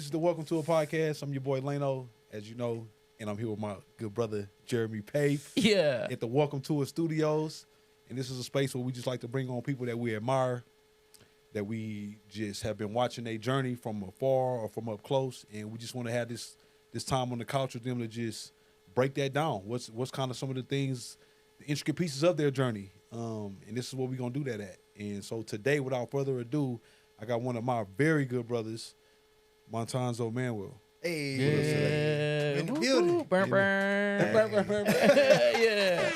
is the Welcome to a Podcast. I'm your boy Lano, as you know, and I'm here with my good brother Jeremy Pape. Yeah. At the Welcome to a Studios. And this is a space where we just like to bring on people that we admire, that we just have been watching their journey from afar or from up close, and we just want to have this time on the couch with them to just break that down. What's kind of some of the things, the intricate pieces of their journey, and this is what we're gonna do that at. And so today, without further ado, I got one of my very good brothers, Montonzo Manuel. Hey, Yeah. in the building. Burn, burn. Yeah.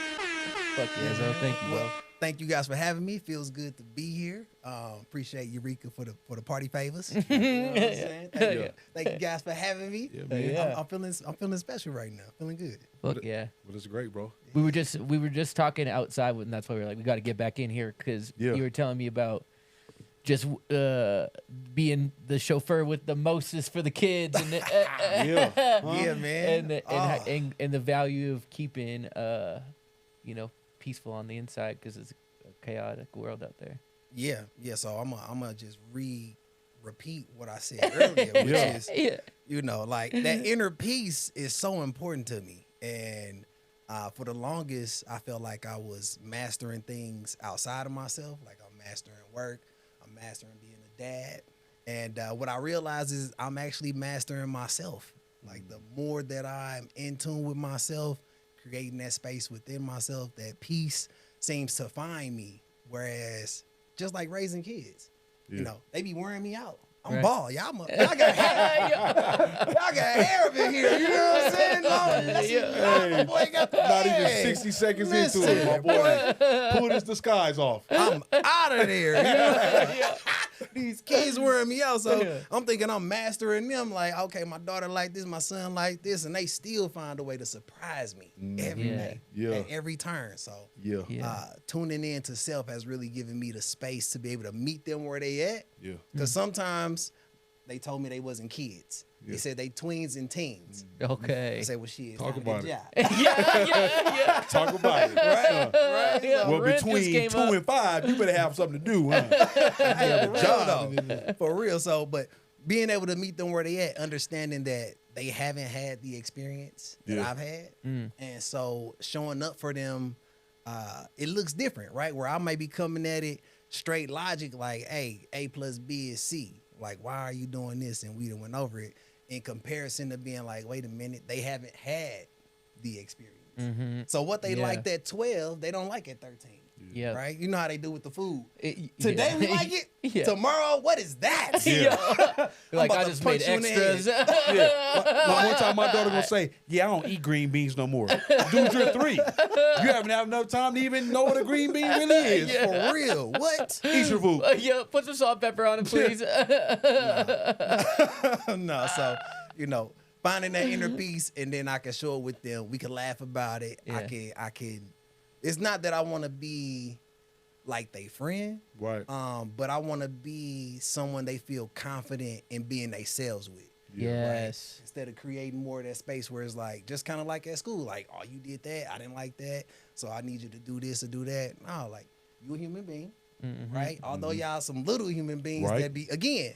Fuck yeah, so thank you, bro. Well, thank you guys for having me. Feels good to be here. Appreciate Eureka for the party favors. You know what I'm saying? Thank you guys for having me. Yeah, man. Yeah. I'm feeling special right now. Feeling good. Fuck yeah. But it's great, bro. We were just talking outside, and that's why we were like, we got to get back in here because Yeah. you were telling me about just being the chauffeur with the mostest for the kids, and Yeah. Yeah, man. and the value of keeping peaceful on the inside because it's a chaotic world out there. Yeah. So I'm gonna just repeat what I said earlier, which Yeah. is, Yeah. like that inner peace is so important to me. And for the longest, I felt like I was mastering things outside of myself. Like I'm mastering work, I'm mastering being a dad. And what I realized is I'm actually mastering myself. Like the more that I'm in tune with myself, creating that space within myself, that peace seems to find me. Whereas just like raising kids, they be wearing me out. I'm Right. bald. Y'all got hair. Y'all got hair up in here. You know what I'm saying? My boy got the Not even hair. 60 seconds Listen, into it, my boy. Pull this disguise off. I'm out of there. You know? These kids wearing me out. So Yeah. I'm thinking I'm mastering them. Like, okay, my daughter like this, my son like this, and they still find a way to surprise me every Yeah. day, Yeah. at every turn. So Yeah. Yeah. tuning in to self has really given me the space to be able to meet them where they at. Yeah. Because sometimes they told me they wasn't kids. Yeah. They said they twins and teens. Okay. I said, well, shit, Talk not a about good it. job. yeah. Talk about it. Right? Yeah. Well, Rent just between came 2 up. and 5, you better have something to do, huh? Hey, for real, job. though. For real. So, but being able to meet them where they at, understanding that they haven't had the experience that Yeah. I've had. And so showing up for them, it looks different, right? Where I may be coming at it straight logic, like, hey, A plus B is C. Like, why are you doing this? And we done went over it. In comparison to being like, wait a minute, they haven't had the experience. Mm-hmm. So what they Yeah. liked at 12, they don't like at 13. Yeah. Right? You know how they do with the food. It- Today yeah. we like it. Yeah. Tomorrow, what is that? Yeah. Like about I to just punch made you in the extras. Like one time my daughter gonna say, yeah, I don't eat green beans no more. Dude, you're 3. You haven't had enough time to even know what a green bean really is. For real. What? Eat your food. Yeah, put some salt and pepper on it, please. No, so, finding that inner peace, and then I can show it with them. We can laugh about it. Yeah. I can. It's not that I want to be like they friend, Right. but I want to be someone they feel confident in being themselves with. Yes. Instead of creating more of that space where it's like, just kind of like at school, like, oh, you did that, I didn't like that, so I need you to do this or do that. No, like, you a human being, Mhm. right? Although y'all some little human beings Right. that be, again,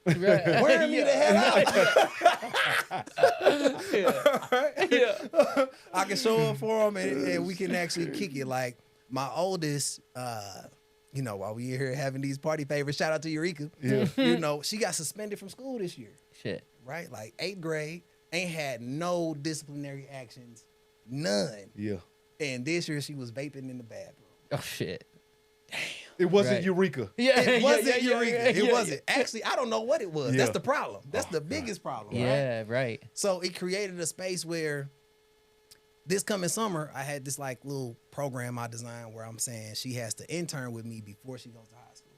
Right. wearing me the hell out. Yeah. I can show up for them and we can actually kick it. Like, my oldest, while we here having these party favors, shout out to Eureka. Yeah. She got suspended from school this year. Shit. Right? Like 8th grade, ain't had no disciplinary actions, none. Yeah. And this year she was vaping in the bathroom. Oh shit. It wasn't Right. Eureka. Yeah. It wasn't yeah, Eureka. It yeah, wasn't. Actually, I don't know what it was. Yeah. That's the problem. That's the biggest problem. Right? Yeah. Right. So it created a space where this coming summer, I had this like little program I designed where I'm saying she has to intern with me before she goes to high school.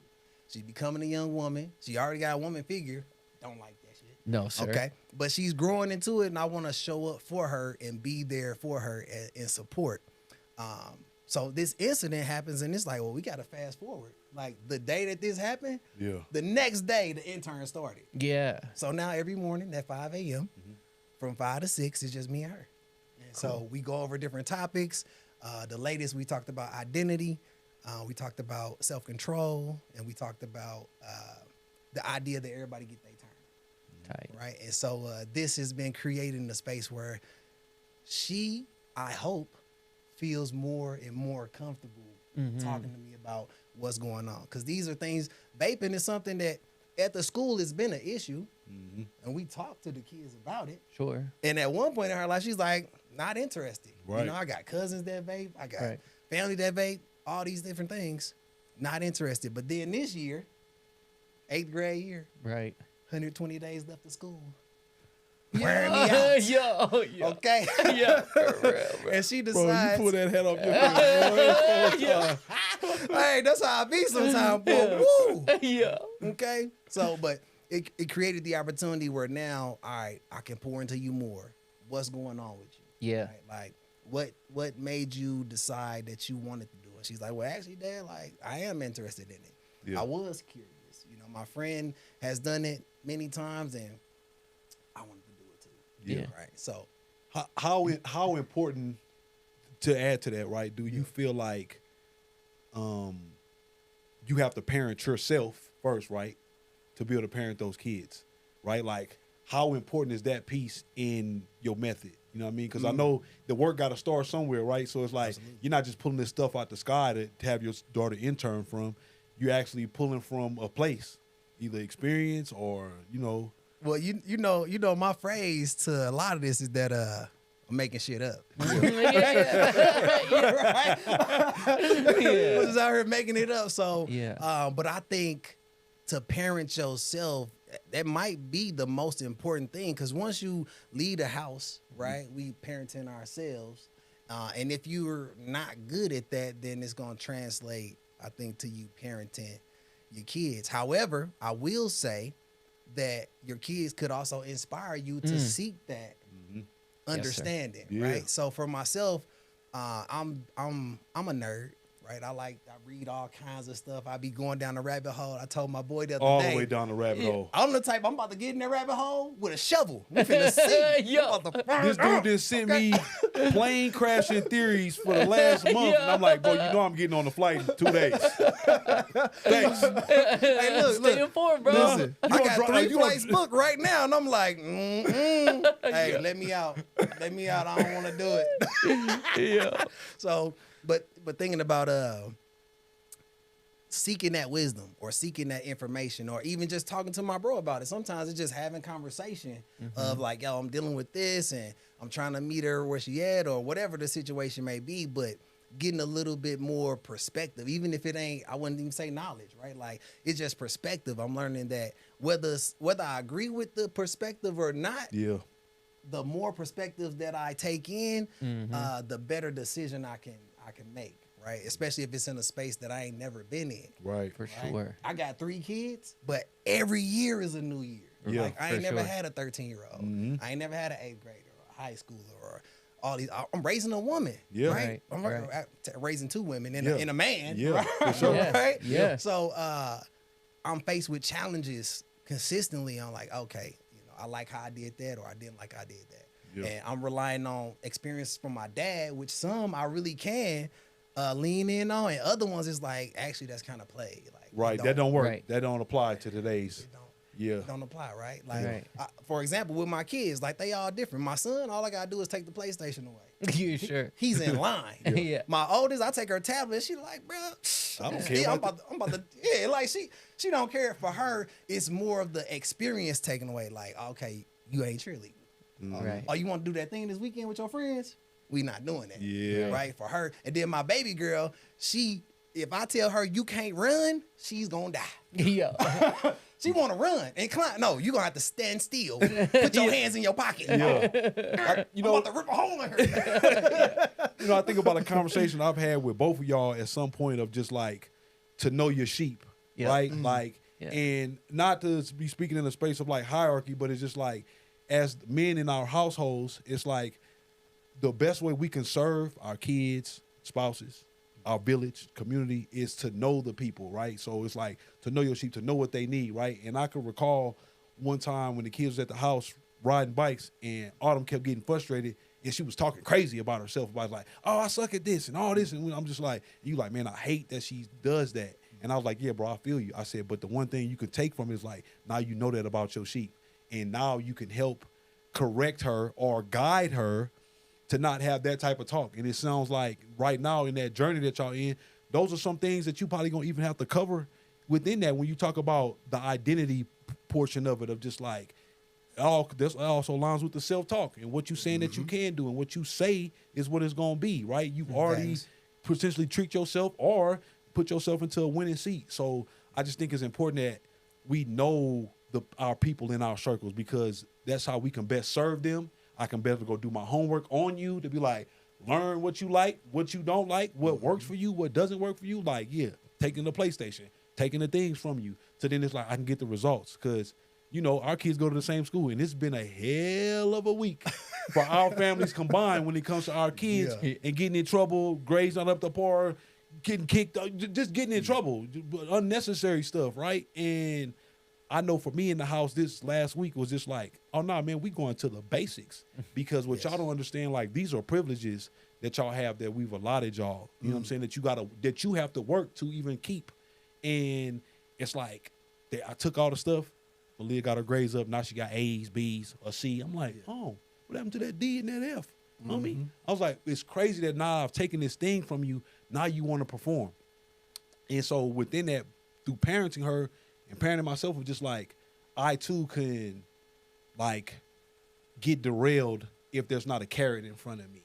She's becoming a young woman. She already got a woman figure. Don't like that shit. No, sir. Okay. But she's growing into it, and I want to show up for her and be there for her in support. So this incident happens, and it's like, well, we got to fast forward. Like the day that this happened, Yeah. the next day the intern started. Yeah. So now every morning at 5 a.m. from 5 to 6, it's just me and her. And so we go over different topics. The latest, we talked about identity. We talked about self-control, and we talked about the idea that everybody get their turn. Tight. right? And so this has been creating a space where she, I hope, feels more and more comfortable talking to me about what's going on. Because these are things, vaping is something that at the school has been an issue. And we talk to the kids about it. Sure. And at one point in her life, she's like, not interested. Right. You know, I got cousins that vape. I got Right. family that vape, all these different things. Not interested. But then this year, 8th grade year, Right. 120 days left of school. Wearing me out. Yo. Okay. Yeah. For real, bro. And she Bro, you decides, pull that head off your face. hey, that's how I be sometimes, boy. Woo. Yeah. Okay. So, but it created the opportunity where now, all right, I can pour into you more. What's going on with you? Yeah. Right? Like, what made you decide that you wanted to do it? She's like, well, actually, Dad, like, I am interested in it. Yeah. I was curious. You know, my friend has done it many times, and I wanted to do it too. Yeah. Right. So, How important, to add to that, right? Do you feel like you have to parent yourself first, right, to be able to parent those kids, right? Like, how important is that piece in your method? You know what I mean? Because I know the work got to start somewhere, right? So it's like you're not just pulling this stuff out the sky to have your daughter intern from. You're actually pulling from a place, either experience or, you know. well, you know, my phrase to a lot of this is that I'm making shit up. Yeah. We're just out here making it up. So, Yeah. but I think to parent yourself, that might be the most important thing. Because once you leave the house, right, we parenting ourselves. And if you're not good at that, then it's going to translate, I think, to you parenting your kids. However, I will say that your kids could also inspire you to seek that understanding, Yeah. right? So for myself, I'm a nerd, right? I read all kinds of stuff. I be going down the rabbit hole. I told my boy the other All day, the way down the rabbit hole. I'm the type, I'm about to get in that rabbit hole with a shovel. We finna see. Yo. I'm about to- This dude just sent me plane crashing theories for the last month. And I'm like, bro, you know I'm getting on the flight in 2 days. Thanks. Hey, look, Stay look. informed, bro. Listen, I got gonna 3 you gonna- flights booked right now, and I'm like, hey, let me out. Let me out. I don't want to do it. Yeah. So, but thinking about seeking that wisdom or seeking that information or even just talking to my bro about it. Sometimes it's just having conversation of like, yo, I'm dealing with this and I'm trying to meet her where she at or whatever the situation may be, but getting a little bit more perspective, even if it ain't, I wouldn't even say knowledge, right? Like it's just perspective. I'm learning that whether I agree with the perspective or not, Yeah. the more perspective that I take in, the better decision I can make, right? Especially if it's in a space that I ain't never been in. Right. For right? sure. I got 3 kids, but every year is a new year. Yeah, Like I for ain't never sure. had a 13-year-old. I ain't never had an 8th grader or a high schooler or all these. I'm raising a woman, Yeah. right? Right, I'm right. raising 2 women and, Yeah. and a man, Yeah, right? for sure. Yeah, Right? yeah. So I'm faced with challenges consistently. I'm like, okay, you know, I like how I did that, or I didn't like how I did that. Yeah. And I'm relying on experience from my dad, which some I really can lean in on, and other ones is like, actually, that's kind of play. Like, Right. That don't work. Right. That don't apply to today's. Yeah. don't apply, right? Like, Right. for example, with my kids, like they all different. My son, all I gotta do is take the PlayStation away. You sure? He's in line. Yeah. My oldest, I take her tablet. She like, bro, I don't care I'm about about to, yeah, like she don't care. For her, it's more of the experience taken away. Like, okay, you ain't cheerleading. Right. Oh, you want to do that thing this weekend with your friends? We not doing that. Yeah. Right. For her, and then my baby girl, if I tell her you can't run, she's gonna die. Yeah. She want to run and climb. No, you gonna have to stand still. Put your hands in your pocket. Yeah. You know, I'm about to rip a hole in her. You know, I think about a conversation I've had with both of y'all at some point of just like to know your sheep, Yeah. right? Like, Yeah. and not to be speaking in a space of like hierarchy, but it's just like as men in our households, it's like the best way we can serve our kids, spouses, our village, community is to know the people, right? So it's like to know your sheep, to know what they need, right? And I can recall one time when the kids was at the house riding bikes and Autumn kept getting frustrated and she was talking crazy about herself, about like, oh, I suck at this and all this. And I'm just like, you like, man, I hate that she does that. And I was like, yeah, bro, I feel you. I said, but the one thing you could take from it is like, now you know that about your sheep. and now you can help correct her or guide her to not have that type of talk. And it sounds like right now in that journey that y'all in, those are some things that you probably gonna even have to cover within that when you talk about the identity portion of it, of just like, this also aligns with the self-talk and what you saying that you can do, and what you say is what it's gonna be, right? You've already potentially tricked yourself or put yourself into a winning seat. So I just think it's important that we know our people in our circles, because that's how we can best serve them. I can better go do my homework on you to be like, learn what you like, what you don't like, what works for you, what doesn't work for you. Like, yeah, taking the PlayStation, taking the things from you. So then it's like I can get the results, because you know, our kids go to the same school, and it's been a hell of a week for our families combined when it comes to our kids and getting in trouble, grades not up to par, getting kicked, just getting in trouble, unnecessary stuff, right? And I know for me in the house this last week was just like, oh, no, man, we going to the basics, because what y'all don't understand, like, these are privileges that y'all have that we've allotted y'all, you know what I'm saying, that you have to work to even keep. And it's like, I took all the stuff. Malia got her grades up. Now she got A's, B's, a C. I'm like, oh, what happened to that D and that F? Homie? I was like, it's crazy that now I've taken this thing from you. Now you want to perform. And so within that, through parenting her and parenting myself, was just like, I too can like get derailed if there's not a carrot in front of me.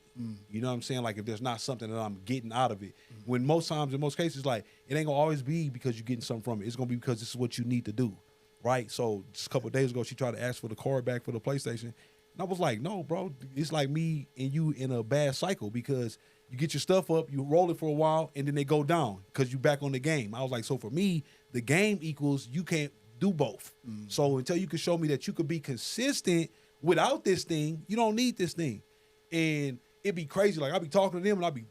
You know what I'm saying? Like, if there's not something that I'm getting out of it. When most times, in most cases, like, it ain't gonna always be because you're getting something from it. It's gonna be because this is what you need to do. Right? So just a couple of days ago, she tried to ask for the card back for the PlayStation. And I was like, no, bro, it's like me and you in a bad cycle, because you get your stuff up, you roll it for a while, and then they go down because you back on the game. I was like, so for me, the game equals you can't do both. So until you can show me that you could be consistent without this thing, you don't need this thing. And it'd be crazy. Like, I'll be talking to them, and I'll be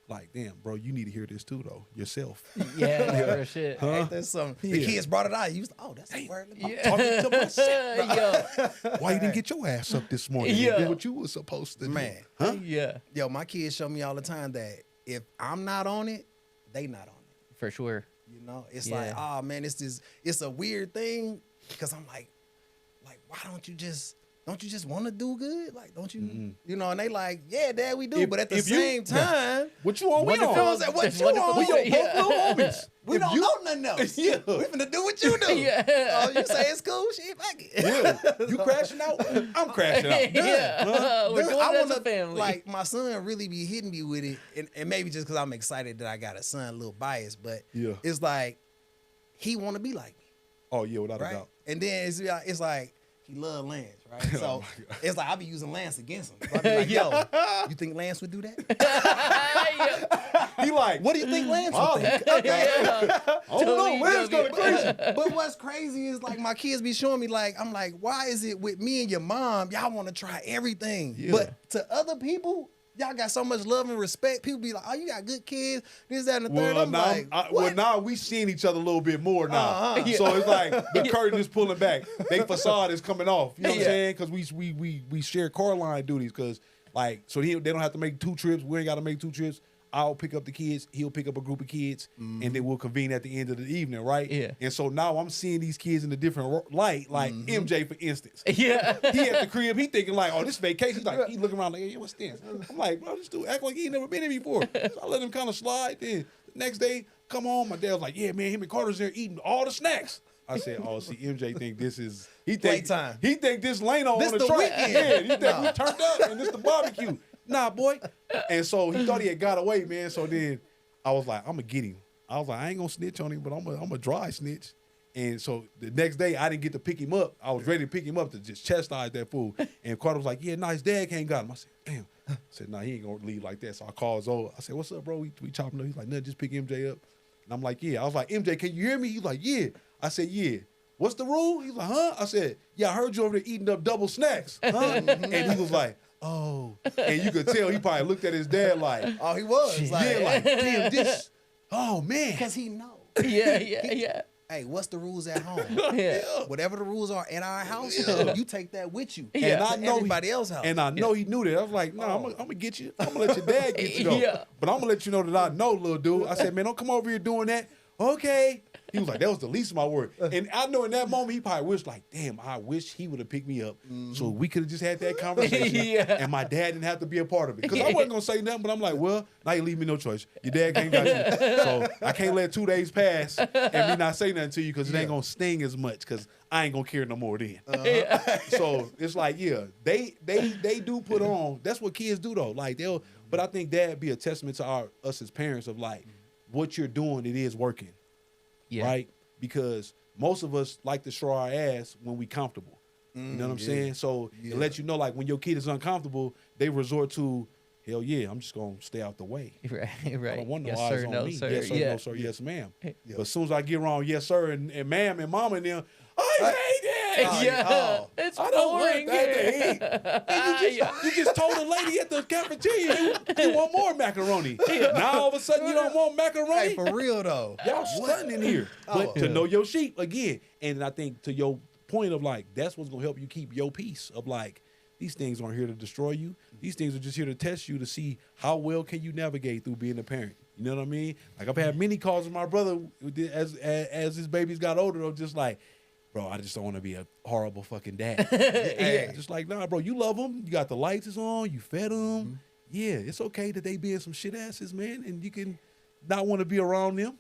like, damn, bro, you need to hear this too, though, yourself. Yeah, for shit. Ain't that something? The kids brought it out. You was like, oh, that's a word. I'm talking to myself. Why you didn't get your ass up this morning and do what you were supposed to do? Man. Huh? Yeah. Yo, my kids show me all the time that if I'm not on it, they not on it. For sure. You know, it's like, oh man, it's a weird thing, because I'm like, why don't you just want to do good? Like, don't you, you know? And they like, yeah, Dad, we do. But at the same time, what you on? We on. What you on? We on both little homies. We don't know nothing else. Yeah. We finna do what you do. Oh, you say it's cool? Shit, fuck it. Yeah. You crashing out? I'm crashing out. Yeah. We're Dude, doing I it as wanna, a family. like, my son really be hitting me with it, and maybe just because I'm excited that I got a son, a little biased, but it's like he want to be like me. Oh yeah, without right? a doubt. And then it's like he love Lance, right? So it's like I be using Lance against him. So I be like, yo, you think Lance would do that? He like, what do you think Lance would think? Okay. I don't know. Lance going crazy. But what's crazy is, like, my kids be showing me, like, I'm like, why is it with me and your mom, y'all want to try everything? Yeah. But to other people, y'all got so much love and respect. People be like, oh, you got good kids, this, that, and the third. I'm like, well, now we seeing each other a little bit more now. So it's like the curtain is pulling back. They facade is coming off. You know what I'm saying? Because we share car line duties. Because, like, so they don't have to make 2 trips. We ain't got to make 2 trips. I'll pick up the kids. He'll pick up a group of kids, and then we'll convene at the end of the evening, right? Yeah. And so now I'm seeing these kids in a different light, like MJ, for instance. Yeah. He at the crib. He thinking like, oh, this vacation. He's like, he looking around like, hey, what's this? I'm like, bro, this dude act like he ain't never been here before. So I let him kind of slide. Then the next day, come home. My dad was like, yeah, man, him and Carter's there eating all the snacks. I said, oh, see, MJ think this is Playtime. He think this Lano This on the track. weekend. Yeah, he think we turned up and this the barbecue. Nah, boy. And so he thought he had got away, man. So then I was like, I'm gonna get him. I was like, I ain't gonna snitch on him, but I'm a dry snitch. And so the next day I didn't get to pick him up. I was ready to pick him up to just chastise that fool. And Carter was like, yeah, nah, his dad can't got him. I said, damn. I said, nah, he ain't gonna leave like that. So I called Zola. I said, what's up, bro? We chopping up. He's like, nothing, just pick MJ up. And I'm like, yeah. I was like, MJ, can you hear me? He's like, yeah. I said, yeah. What's the rule? He's like, huh? I said, yeah, I heard you over there eating up double snacks. Huh? And he was like, oh. And you could tell he probably looked at his dad like, oh, he was. yeah, like, damn, this, oh, man. Because he know. Yeah. Hey, what's the rules at home? Yeah. Whatever the rules are in our house, you take that with you. Yeah. And I know everybody else's house. And I know he knew that. I was like, nah, I'm gonna get you. I'm gonna let your dad get you though. Yeah. But I'm gonna let you know that I know, little dude. I said, man, don't come over here doing that. okay. He was like, that was the least of my worry. And I know in that moment, he probably wished, like, damn, I wish he would have picked me up so we could have just had that conversation. Yeah. And my dad didn't have to be a part of it. Because I wasn't going to say nothing, but I'm like, well, now you leave me no choice. Your dad can't got you. So I can't let 2 days pass and me not say nothing to you because it ain't going to sting as much because I ain't going to care no more then. So it's like, yeah, they do put on. That's what kids do, though. Like, but I think that'd be a testament to us as parents of, like, what you're doing, it is working. Yeah. Right? Because most of us like to show our ass when we comfortable. You know what I'm saying? So it lets you know, like, when your kid is uncomfortable, they resort to, hell yeah, I'm just going to stay out the way. Right. I don't want no Yes, eyes sir, on no, me. sir. Yes, sir, Yeah. no, sir, yes, ma'am. Yeah. But as soon as I get wrong, yes, sir, and ma'am and mama and them, I hate that. Yeah. It's I don't boring. want that to eat. And you just told a lady at the cafeteria you want more macaroni. Now all of a sudden you don't want macaroni. Hey, for real though. Y'all stunting in here. But to know your sheep again. And I think to your point of, like, that's what's gonna help you keep your peace of, like, these things aren't here to destroy you. These things are just here to test you to see how well can you navigate through being a parent. You know what I mean? Like, I've had many calls with my brother as his babies got older. They're just like, bro, I just don't want to be a horrible fucking dad. Yeah. Just like, nah, bro, you love them. You got the lights is on. You fed them. Yeah, it's okay that they being some shit asses, man. And you can not want to be around them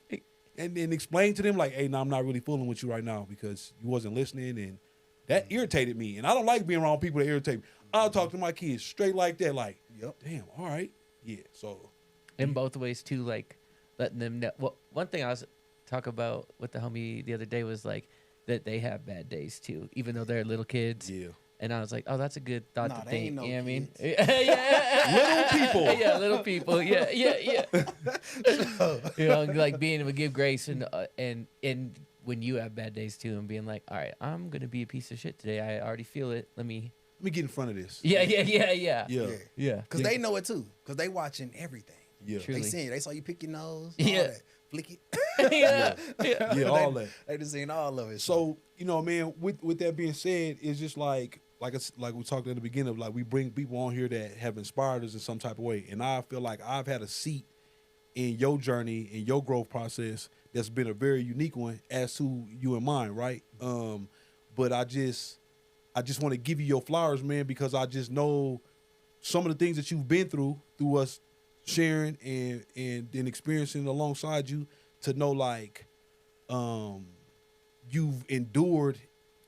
and explain to them, like, hey, no, I'm not really fooling with you right now because you wasn't listening. And that irritated me. And I don't like being around people that irritate me. I'll talk to my kids straight like that, like, damn, all right. Yeah, so. In both ways, too, like, letting them know. Well, one thing I was talking about with the homie the other day was, like, that they have bad days, too, even though they're little kids. Yeah. And I was like, oh, that's a good thought to they think. ain't no You know what I mean? kids. Yeah. Little people. Yeah, little people. Yeah. You know, like being able to give grace and when you have bad days too, and being like, all right, I'm gonna be a piece of shit today. I already feel it. Let me get in front of this. Yeah. Yeah. Because they know it too. Because they watching everything. Yeah. Truly. They seen it. They saw you pick your nose. Yeah. All that. Flick it. Yeah, all that. They just seen all of it. So, you know, man, with that being said, it's just like we talked at the beginning of, like, we bring people on here that have inspired us in some type of way. And I feel like I've had a seat in your journey, in your growth process that's been a very unique one as to you and mine, right? But I just want to give you your flowers, man, because I just know some of the things that you've been through us sharing and then experiencing alongside you, to know, like, you've endured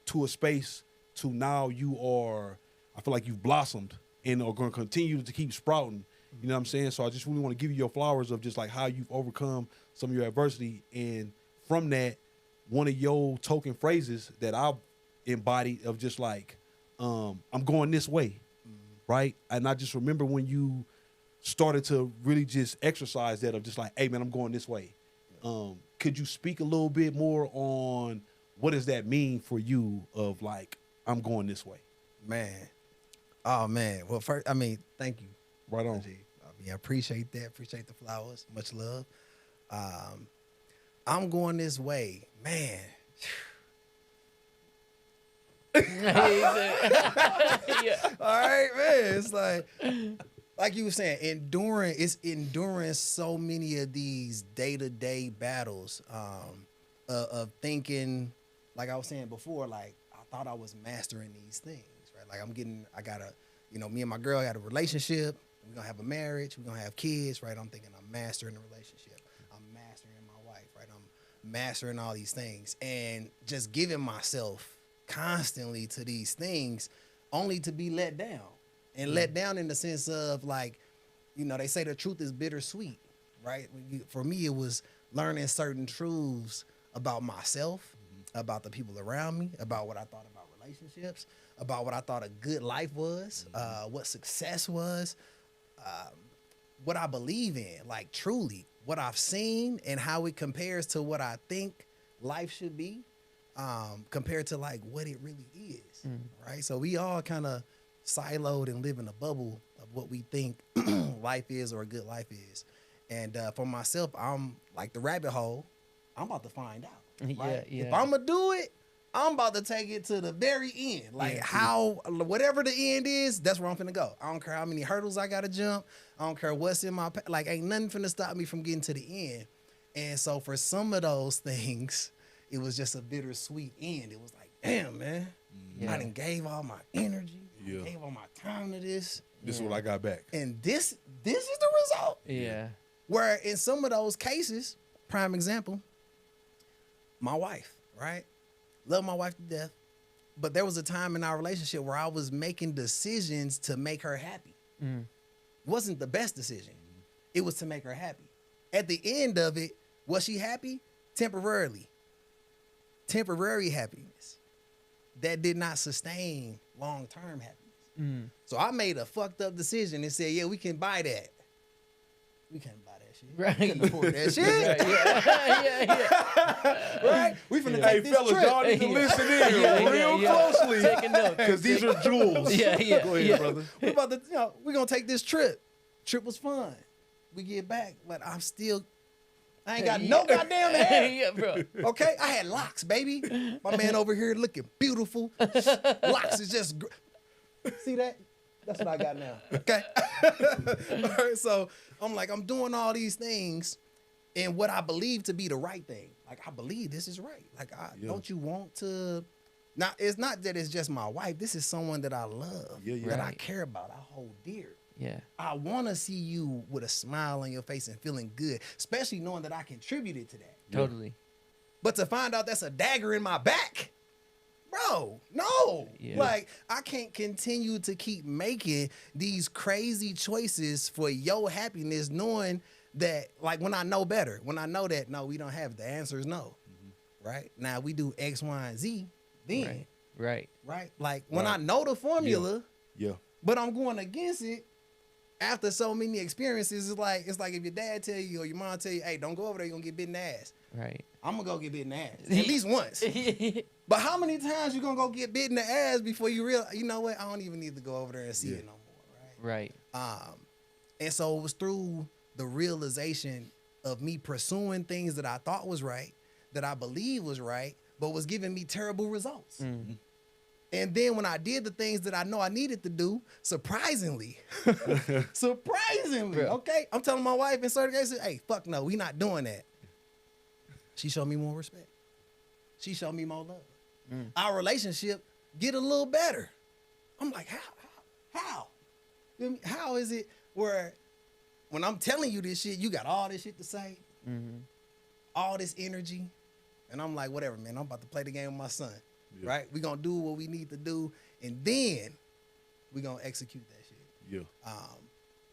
to a space to now I feel like you've blossomed and are going to continue to keep sprouting. You know what I'm saying? So I just really want to give you your flowers of just, like, how you've overcome some of your adversity. And from that, one of your token phrases that I've embodied of just, like, I'm going this way, right? And I just remember when you started to really just exercise that of just like, hey, man, I'm going this way. Could you speak a little bit more on what does that mean for you of, like, I'm going this way? Man. Oh, man. Well, first, I mean, thank you. Right on. I mean, I appreciate that. Appreciate the flowers. Much love. I'm going this way. Man. Yeah. All right, man. It's like you were saying, enduring so many of these day-to-day battles of thinking, like I was saying before, like, I thought I was mastering these things, right? Like, me and my girl got a relationship. We're going to have a marriage. We're going to have kids, right? I'm thinking I'm mastering the relationship. I'm mastering my wife, right? I'm mastering all these things and just giving myself constantly to these things only to be let down. And let down in the sense of, like, you know, they say the truth is bittersweet, right? For me, it was learning certain truths about myself, about the people around me, about what I thought about relationships, about what I thought a good life was, what success was, what I believe in, like, truly, what I've seen and how it compares to what I think life should be, compared to, like, what it really is, right? So we all kind of siloed and live in a bubble of what we think life is or a good life is. And for myself, I'm like the rabbit hole. I'm about to find out. Right? Yeah. If I'm going to do it, I'm about to take it to the very end. Like, whatever the end is, that's where I'm finna go. I don't care how many hurdles I got to jump. I don't care what's in my like, ain't nothing finna stop me from getting to the end. And so for some of those things, it was just a bittersweet end. It was like, damn, man, Yeah. I done gave all my energy, Yeah. gave all my time to this, This is what I got back. and this is the result. Yeah. Where in some of those cases, prime example, my wife, right? Love my wife to death. But there was a time in our relationship where I was making decisions to make her happy. Mm. Wasn't the best decision. It was to make her happy. At the end of it, was she happy? Temporarily. Temporary happiness. That did not sustain long-term happiness. Mm. So I made a fucked up decision and said, yeah, we can buy that. We can't buy that shit. Right. We can't afford that shit. Right, yeah. Right? We finna Hey, take this fellas, trip. y'all need to Yeah. listen in Yeah, real yeah. closely. Taking notes. Because these are jewels. Yeah, yeah, Go ahead, yeah. brother. We about to, we're gonna take this trip. Trip was fun. We get back, but I ain't got no goddamn hair. Yeah, bro. Okay, I had locks, baby. My man over here looking beautiful. Locks is just. See that? That's what I got now. Okay. All right, so I'm like, I'm doing all these things, and what I believe to be the right thing. Like I believe this is right. Like, don't you want to? Now, it's not that it's just my wife. This is someone that I love, that I Right. care about, I hold dear. Yeah. I want to see you with a smile on your face and feeling good, especially knowing that I contributed to that. Totally. But to find out that's a dagger in my back, bro, no. Yeah. Like, I can't continue to keep making these crazy choices for your happiness, knowing that, like, when I know better, when I know that, no, we don't have it. The answer is no. Right? Now, we do X, Y, and Z, then, Right. right? Like, when Right. I know the formula, Yeah. but I'm going against it, after so many experiences, it's like if your dad tell you or your mom tell you, hey, don't go over there, you're gonna get bit in the ass. Right. I'm gonna go get bit in the ass. At least once. But how many times you gonna go get bit in the ass before you realize, you know what, I don't even need to go over there and see it no more, right? Right. And so it was through the realization of me pursuing things that I thought was right, that I believed was right, but was giving me terrible results. Mm. And then when I did the things that I know I needed to do, surprisingly, Bro. okay, I'm telling my wife in certain cases, hey, fuck no, we not doing that. She showed me more respect. She showed me more love. Mm. Our relationship get a little better. I'm like, how? You know what I mean? How is it where when I'm telling you this shit, you got all this shit to say, Mm-hmm. all this energy, and I'm like, whatever, man, I'm about to play the game with my son. Yeah. Right? We're gonna do what we need to do, and then we're gonna execute that shit. Yeah.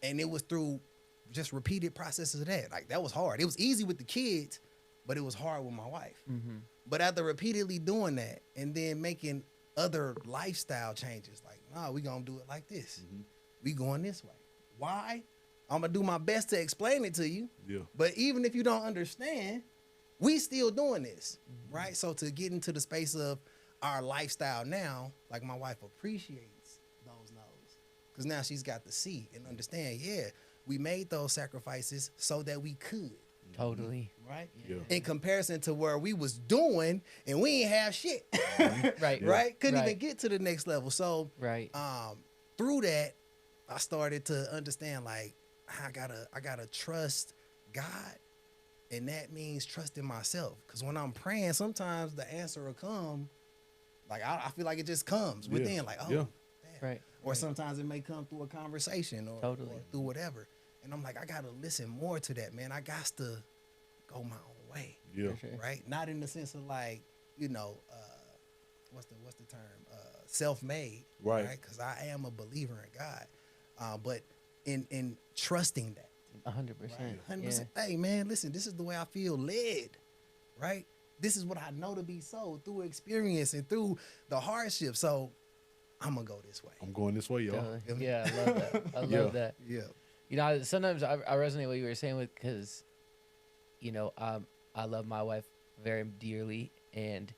And it was through just repeated processes of that. Like, that was hard. It was easy with the kids, but it was hard with my wife. Mm-hmm. But after repeatedly doing that and then making other lifestyle changes, like, nah, we gonna do it like this. Mm-hmm. We going this way. Why? I'm gonna do my best to explain it to you. Yeah. But even if you don't understand, we still doing this, right? So to get into the space of our lifestyle now, like, my wife appreciates those no's, because now she's got to see and understand, yeah, we made those sacrifices so that we could, Totally. right? Yeah. In comparison to where we was doing and we ain't have shit, Right. right? Couldn't Right. even get to the next level. So Right. through that, I started to understand, like, I gotta trust God, and that means trusting myself. Because when I'm praying, sometimes the answer will come, like, I feel like it just comes within, like, oh, Yeah. damn. Right. Or sometimes it may come through a conversation or Totally. through whatever. And I'm like, I gotta listen more to that, man. I got to go my own way, Yeah. For sure. right? Not in the sense of, like, what's the term? Self-made, Right. Because I am a believer in God, but in trusting that, 100%. 100%. Hey, man, listen, this is the way I feel led, right? This is what I know to be so through experience and through the hardship. So I'm gonna go this way. I'm going this way, y'all. Totally. Yeah, I love that. I love Yeah. that. Yeah. You know, sometimes I resonate with what you were saying with, because, you know, I love my wife very dearly, and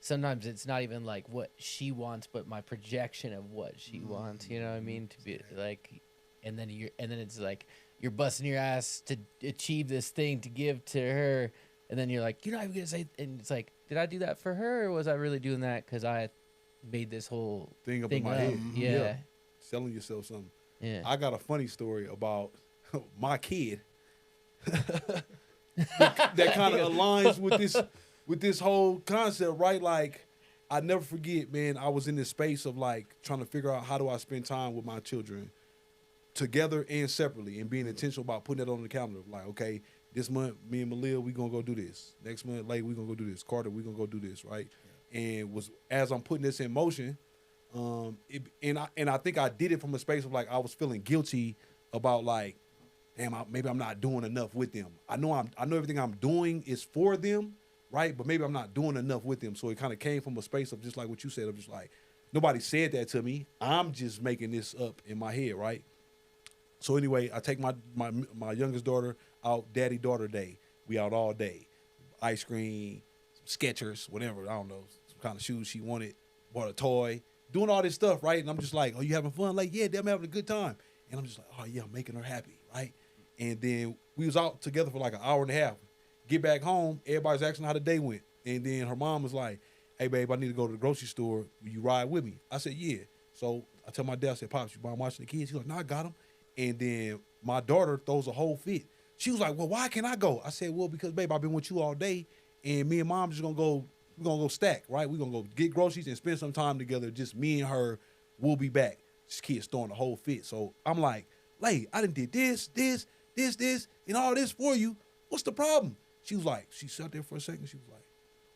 sometimes it's not even like what she wants, but my projection of what she wants. You know what I mean? To be like, and then it's like you're busting your ass to achieve this thing to give to her, and then you're like, you're not even gonna say. And it's like, did I do that for her, or was I really doing that because I made this whole Thing up thing in my up? head. Yeah. Selling yourself something. Yeah. I got a funny story about my kid. that kind of aligns with this whole concept, right? Like, I never forget, man, I was in this space of like trying to figure out how do I spend time with my children together and separately, and being intentional about putting that on the calendar. Like, okay, this month, me and Malia, we gonna go do this. Next month, Lay, we gonna go do this. Carter, we gonna go do this, right? Yeah. And was as I'm putting this in motion, and I think I did it from a space of like I was feeling guilty about like, damn, maybe I'm not doing enough with them. I know everything I'm doing is for them, right? But maybe I'm not doing enough with them. So it kind of came from a space of just like what you said, of just like, nobody said that to me. I'm just making this up in my head, right? So anyway, I take my youngest daughter out, daddy-daughter day. We out all day. Ice cream, Skechers, whatever, I don't know, some kind of shoes she wanted, bought a toy, doing all this stuff, right? And I'm just like, oh, you having fun? Like, yeah, I'm having a good time. And I'm just like, oh, yeah, I'm making her happy, right? And then we was out together for like an hour and a half. Get back home, everybody's asking how the day went. And then her mom was like, hey, babe, I need to go to the grocery store. Will you ride with me? I said, yeah. So I tell my dad, I said, Pops, you mind watching the kids? He's like, no, I got them. And then my daughter throws a whole fit. She was like, well, why can't I go? I said, well, because, babe, I've been with you all day, and me and mom just going to go, we're going to go stack, right? We're going to go get groceries and spend some time together. Just me and her, we'll be back. This kid's throwing a whole fit. So I'm like, Lay, I done did this, and all this for you. What's the problem? She was like, she sat there for a second. She was like,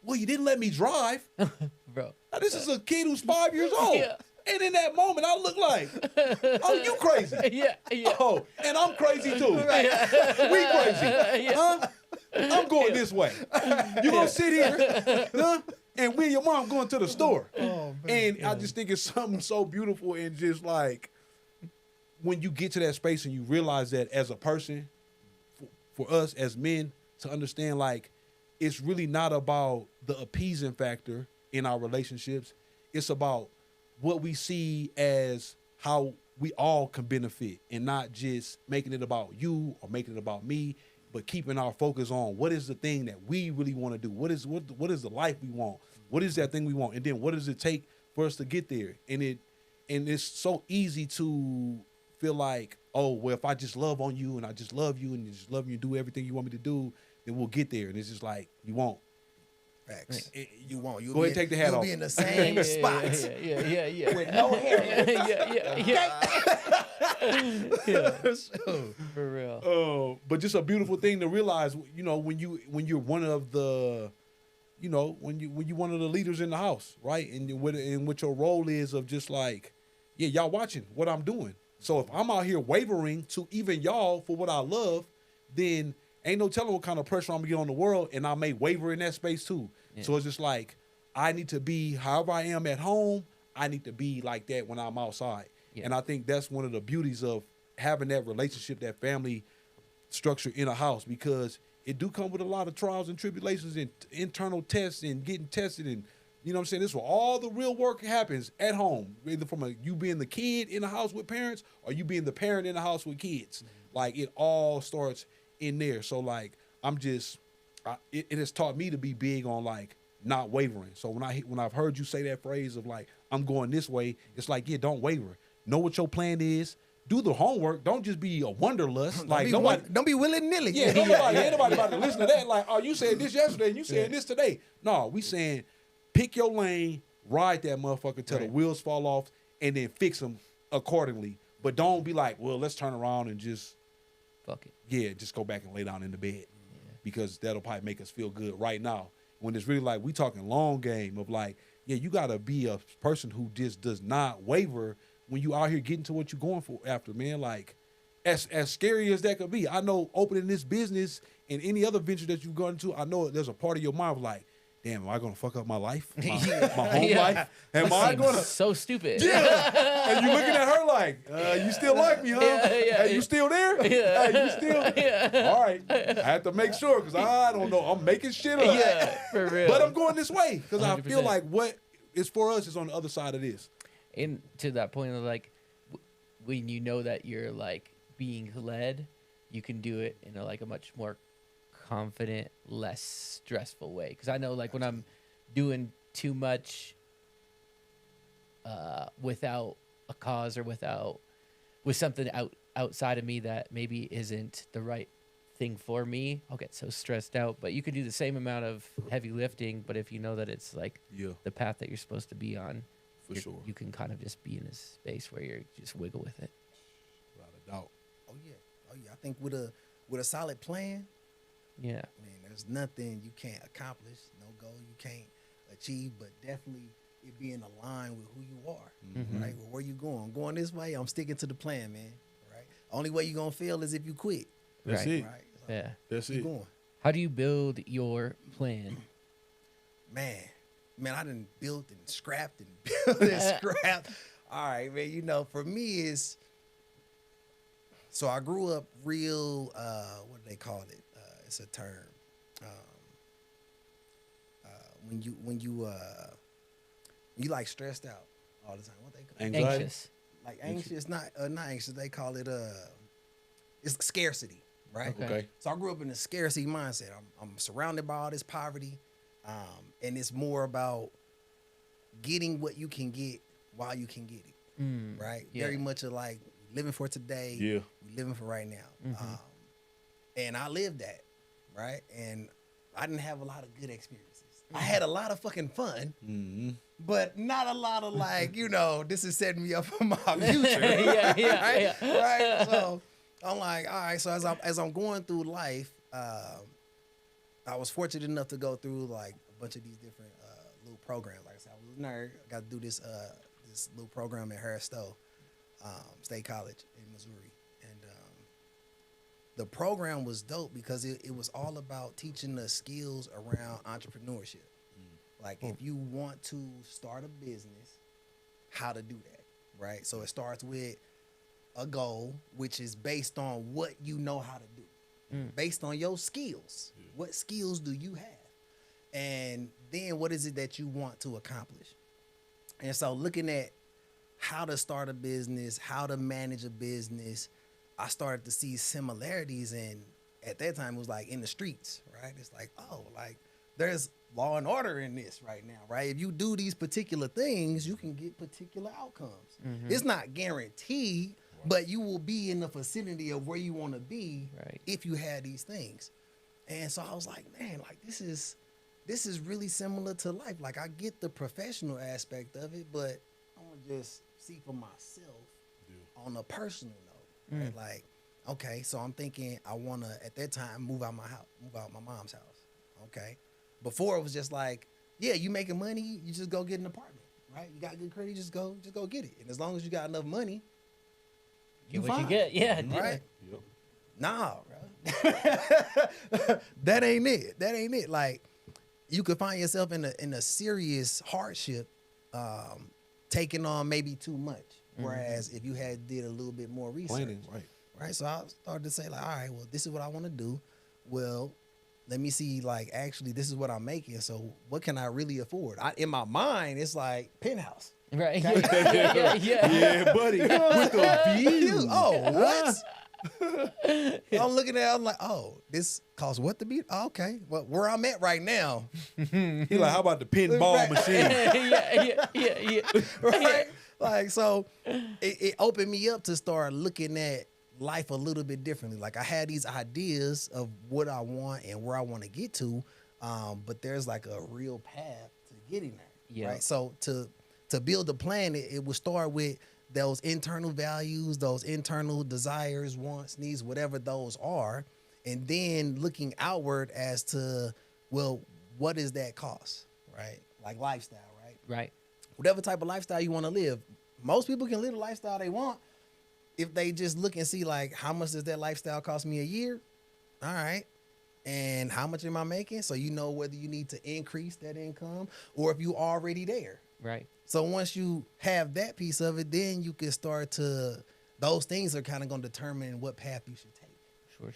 well, you didn't let me drive. Bro. Now, this is a kid who's 5 years old. Yeah. And in that moment, I look like, oh, you crazy. Yeah. Oh, and I'm crazy too. We crazy. Huh? I'm going this way. You gonna sit here, huh? And we and your mom going to the store. Oh, man. And I just think it's something so beautiful, and just like, when you get to that space and you realize that as a person, for us as men to understand, like, it's really not about the appeasing factor in our relationships. It's about what we see as how we all can benefit, and not just making it about you or making it about me, but keeping our focus on what is the thing that we really want to do. What is the life we want? What is that thing we want? And then what does it take for us to get there? And it's so easy to feel like, oh, well, if I just love on you and I just love you and you just love you and do everything you want me to do, then we'll get there. And it's just like, you won't. Facts. You won't. Go ahead and take the hat off. You'll be in the same spots. Yeah. With no hair. For real. But just a beautiful thing to realize, you know, when you're one of the, you know, when you're one of the leaders in the house, right? And what your role is of just like, yeah, y'all watching what I'm doing. So if I'm out here wavering to even y'all for what I love, then ain't no telling what kind of pressure I'm gonna get on the world, and I may waver in that space too. Yeah. So it's just like, I need to be, however I am at home, I need to be like that when I'm outside. Yeah. And I think that's one of the beauties of having that relationship, that family structure in a house, because it do come with a lot of trials and tribulations and internal tests and getting tested, and you know what I'm saying? This is where all the real work happens at home, either from you being the kid in the house with parents or you being the parent in the house with kids. Mm-hmm. Like, it all starts in there. So like, it has taught me to be big on like not wavering. So when I've heard you say that phrase of like, I'm going this way, it's like, yeah, don't waver. Know what your plan is. Do the homework. Don't just be a wanderlust. Like, don't be willy-nilly. Yeah, ain't nobody about to listen to that. Like, oh, you said this yesterday and you said this today. No, we saying, pick your lane, ride that motherfucker till the wheels fall off, and then fix them accordingly. But don't be like, well, let's turn around and just fuck it. Yeah, just go back and lay down in the bed, because that'll probably make us feel good right now. When it's really like, we talking long game of like, yeah, you gotta be a person who just does not waver when you out here getting to what you're going for after, man. Like, as scary as that could be, I know opening this business and any other venture that you've gone into, I know there's a part of your mind like, damn, am I gonna fuck up my life, my home life? Am I gonna? So stupid. Yeah. And you looking at her like, you still like me, huh? Hey, you still there? Yeah. Hey, you still? Yeah. All right. I have to make sure, because I don't know. I'm making shit up. Yeah, for real. But I'm going this way because I feel like what is for us is on the other side of this. And to that point of like, when you know that you're like being led, you can do it in a much more confident, less stressful way. Because I know, like, when I'm doing too much without a cause or with something outside of me that maybe isn't the right thing for me, I'll get so stressed out. But you could do the same amount of heavy lifting, but if you know that it's like Yeah, the path that you're supposed to be on, for sure. you can kind of just be in a space where you're just wiggle with it. Without a doubt. Oh yeah. I think with a solid plan, Yeah. man, there's nothing you can't accomplish, no goal you can't achieve, but definitely it being aligned with who you are, Mhm. right? Well, where you going? I'm going this way. I'm sticking to the plan, man. Right. Only way you gonna fail is if you quit. That's Right. it. Right. So Yeah. That's keep it. going. How do you build your plan? Man, I done built and scrapped and built and scrapped. All right, man. You know, for me is so I grew up real. What do they call it? It's a term. When you like stressed out all the time. What they call it? Anxiety. Anxious. Like anxious? Not anxious. They call it it's scarcity, right? Okay. So I grew up in a scarcity mindset. I'm surrounded by all this poverty, and it's more about getting what you can get while you can get it, Mm. right? Yeah. Very much of like living for today, Yeah. living for right now. Mhm. And I lived that, right? And I didn't have a lot of good experiences. I had a lot of fucking fun, Mm-hmm. but not a lot of like, this is setting me up for my future. Yeah, yeah, right? yeah. Right? So I'm like, all right. So as I'm going through life, I was fortunate enough to go through like a bunch of these different little programs. Like I said, I was a nerd. I got to do this little program at Harris Stowe State College in Missouri, and the program was dope because it was all about teaching us skills around entrepreneurship. Like if you want to start a business, how to do that, right? So it starts with a goal, which is based on what you know how to do, based on your skills. What skills do you have? And then what is it that you want to accomplish? And so looking at how to start a business, how to manage a business, I started to see similarities. And at that time, it was like in the streets, right? It's like, oh, like there's law and order in this right now, right? If you do these particular things, you can get particular outcomes. It's not guaranteed, but you will be in the vicinity of where you want to be Right. if you had these things. And so I was like, man, like this is really similar to life. Like I get the professional aspect of it, but I want to just see for myself on a personal note. Right? Like, okay, so I'm thinking I want to at that time move out my mom's house. Okay. Before it was just like, yeah, you making money, you just go get an apartment, right? You got good credit, just go get it. And as long as you got enough money, Get what you fine, get. Yeah. right? Yep. Nah, bro. That ain't it. Like you could find yourself in a serious hardship, taking on maybe too much. Whereas if you had did a little bit more research, Planning, right. right? So I started to say like, all right, well, this is what I want to do. Well, let me see, like, actually, this is what I'm making. So what can I really afford? In my mind, it's like penthouse. Right. Yeah. Yeah, buddy. With the view. Oh, what? I'm looking at it, I'm like, oh, this costs what to be? Oh, okay. Well, where I'm at right now. He like, how about the pinball Right. machine? Yeah. Right? Like, so it opened me up to start looking at life a little bit differently. Like I had these ideas of what I want and where I want to get to, but there's like a real path to getting there. Yeah. Right. So to build a plan, it would start with those internal values, those internal desires, wants, needs, whatever those are, and then looking outward as to, well, what does that cost? Right. Like lifestyle. Right. Right. Whatever type of lifestyle you want to live. Most people can live the lifestyle they want if they just look and see like how much does that lifestyle cost me a year? All right. And how much am I making? So you know whether you need to increase that income or if you already there. Right. So once you have that piece of it, then you can start to, those things are kind of going to determine what path you should take.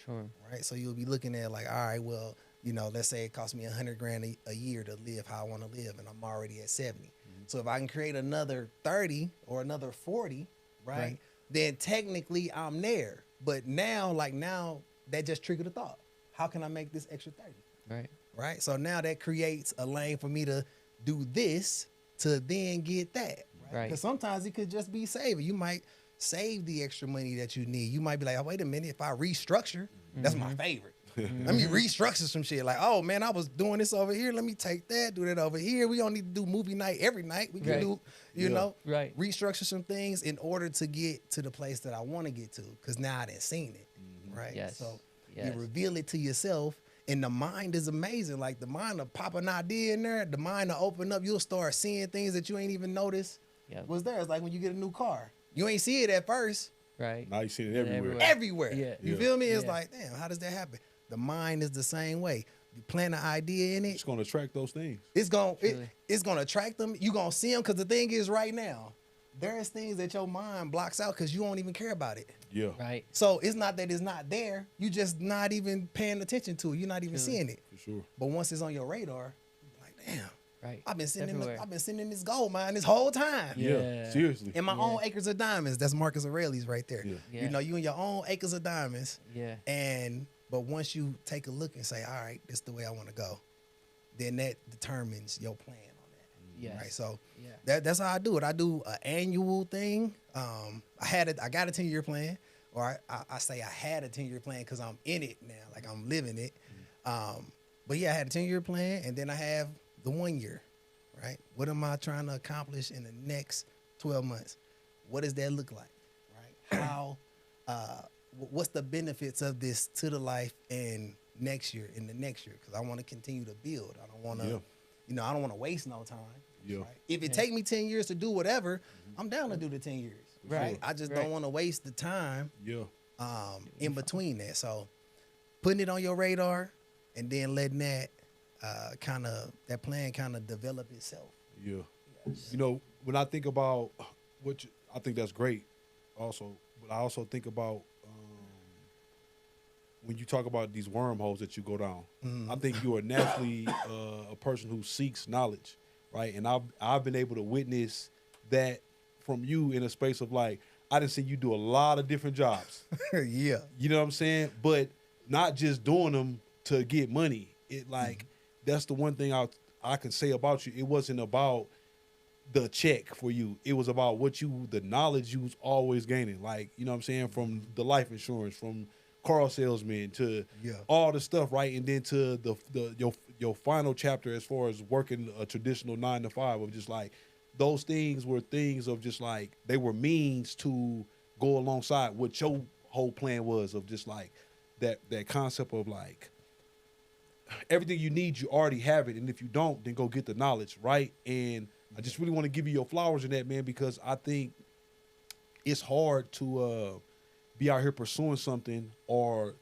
Sure. Right. So you'll be looking at like, all right, well, let's say it costs me $100,000 a year to live how I want to live, and I'm already at 70. So if I can create another 30 or another 40, right, then technically I'm there. But now that just triggered a thought. How can I make this extra 30? Right. Right. So now that creates a lane for me to do this to then get that. Right. Because sometimes it could just be saving. You might save the extra money that you need. You might be like, oh, wait a minute, if I restructure, That's my favorite. Let me restructure some shit. Like, oh man, I was doing this over here. Let me take that, do that over here. We don't need to do movie night every night. We can do, you know, restructure some things in order to get to the place that I want to get to. Because now I done seen it, right? Yes. So you reveal it to yourself. And the mind is amazing. Like the mind will pop an idea in there. The mind will open up. You'll start seeing things that you ain't even noticed was there. It's like when you get a new car. You ain't see it at first. Right. Now you see it everywhere. Everywhere. Yeah. You feel me? It's like, damn, how does that happen? The mind is the same way. You plant an idea in it. It's gonna attract those things. It's gonna attract them. You gonna see them because the thing is, right now, there's things that your mind blocks out because you don't even care about it. Yeah. Right. So it's not that it's not there. You just not even paying attention to it. You're not even seeing it. For sure. But once it's on your radar, you're like, damn. Right. I've been sitting in this gold mine this whole time. Yeah. Seriously. In my own acres of diamonds. That's Marcus Aurelius right there. Yeah. You know, you in your own acres of diamonds. Yeah. But once you take a look and say, all right, this is the way I want to go, then that determines your plan on that. Yes. Right. So that's how I do it. I do an annual thing. I got a 10-year plan, or I say I had a 10-year plan because I'm in it now, like I'm living it. But yeah, I had a 10-year plan, and then I have the 1 year, right? What am I trying to accomplish in the next 12 months? What does that look like, right? How, what's the benefits of this to the life and next year, in the next year? Because I want to continue to build. I don't want to, I don't want to waste no time. Yeah. Right? If it take me 10 years to do whatever, I'm down to do the 10 years. Right. I just don't want to waste the time. Yeah. In between that. So putting it on your radar and then letting that that plan kind of develop itself. Yeah. You know, when I think about I think that's great also, but I also think about when you talk about these wormholes that you go down, I think you are naturally a person who seeks knowledge, right? And I've been able to witness that from you in a space of like, I done seen you do a lot of different jobs. Yeah. You know what I'm saying? But not just doing them to get money. It like, that's the one thing I can say about you. It wasn't about the check for you. It was about the knowledge you was always gaining. Like, you know what I'm saying? From the life insurance, from car salesman to all the stuff, right? And then to your final chapter as far as working a traditional 9 to 5 of just like, those things were things of just like, they were means to go alongside what your whole plan was of just like that concept of like, everything you need, you already have it. And if you don't, then go get the knowledge, right? And I just really want to give you your flowers in that, man, because I think it's hard to be out here pursuing something or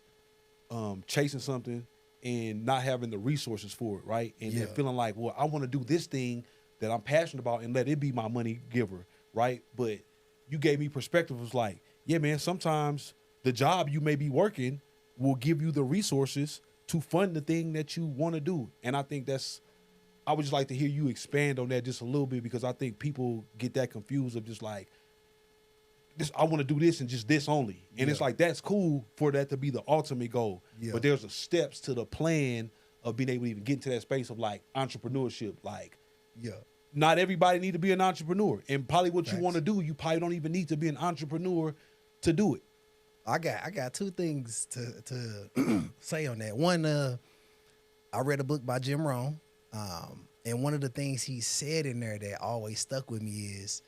chasing something and not having the resources for it, right? And then feeling like, well, I want to do this thing that I'm passionate about and let it be my money giver, right? But you gave me perspective. It was like, yeah, man, sometimes the job you may be working will give you the resources to fund the thing that you want to do. And I think I would just like to hear you expand on that just a little bit, because I think people get that confused of just like, I want to do this and just this only. And it's like, that's cool for that to be the ultimate goal. Yeah. But there's the steps to the plan of being able to even get into that space of like entrepreneurship. Like, not everybody need to be an entrepreneur. And probably what you want to do, you probably don't even need to be an entrepreneur to do it. I got two things to say on that. One, I read a book by Jim Rohn, and one of the things he said in there that always stuck with me is,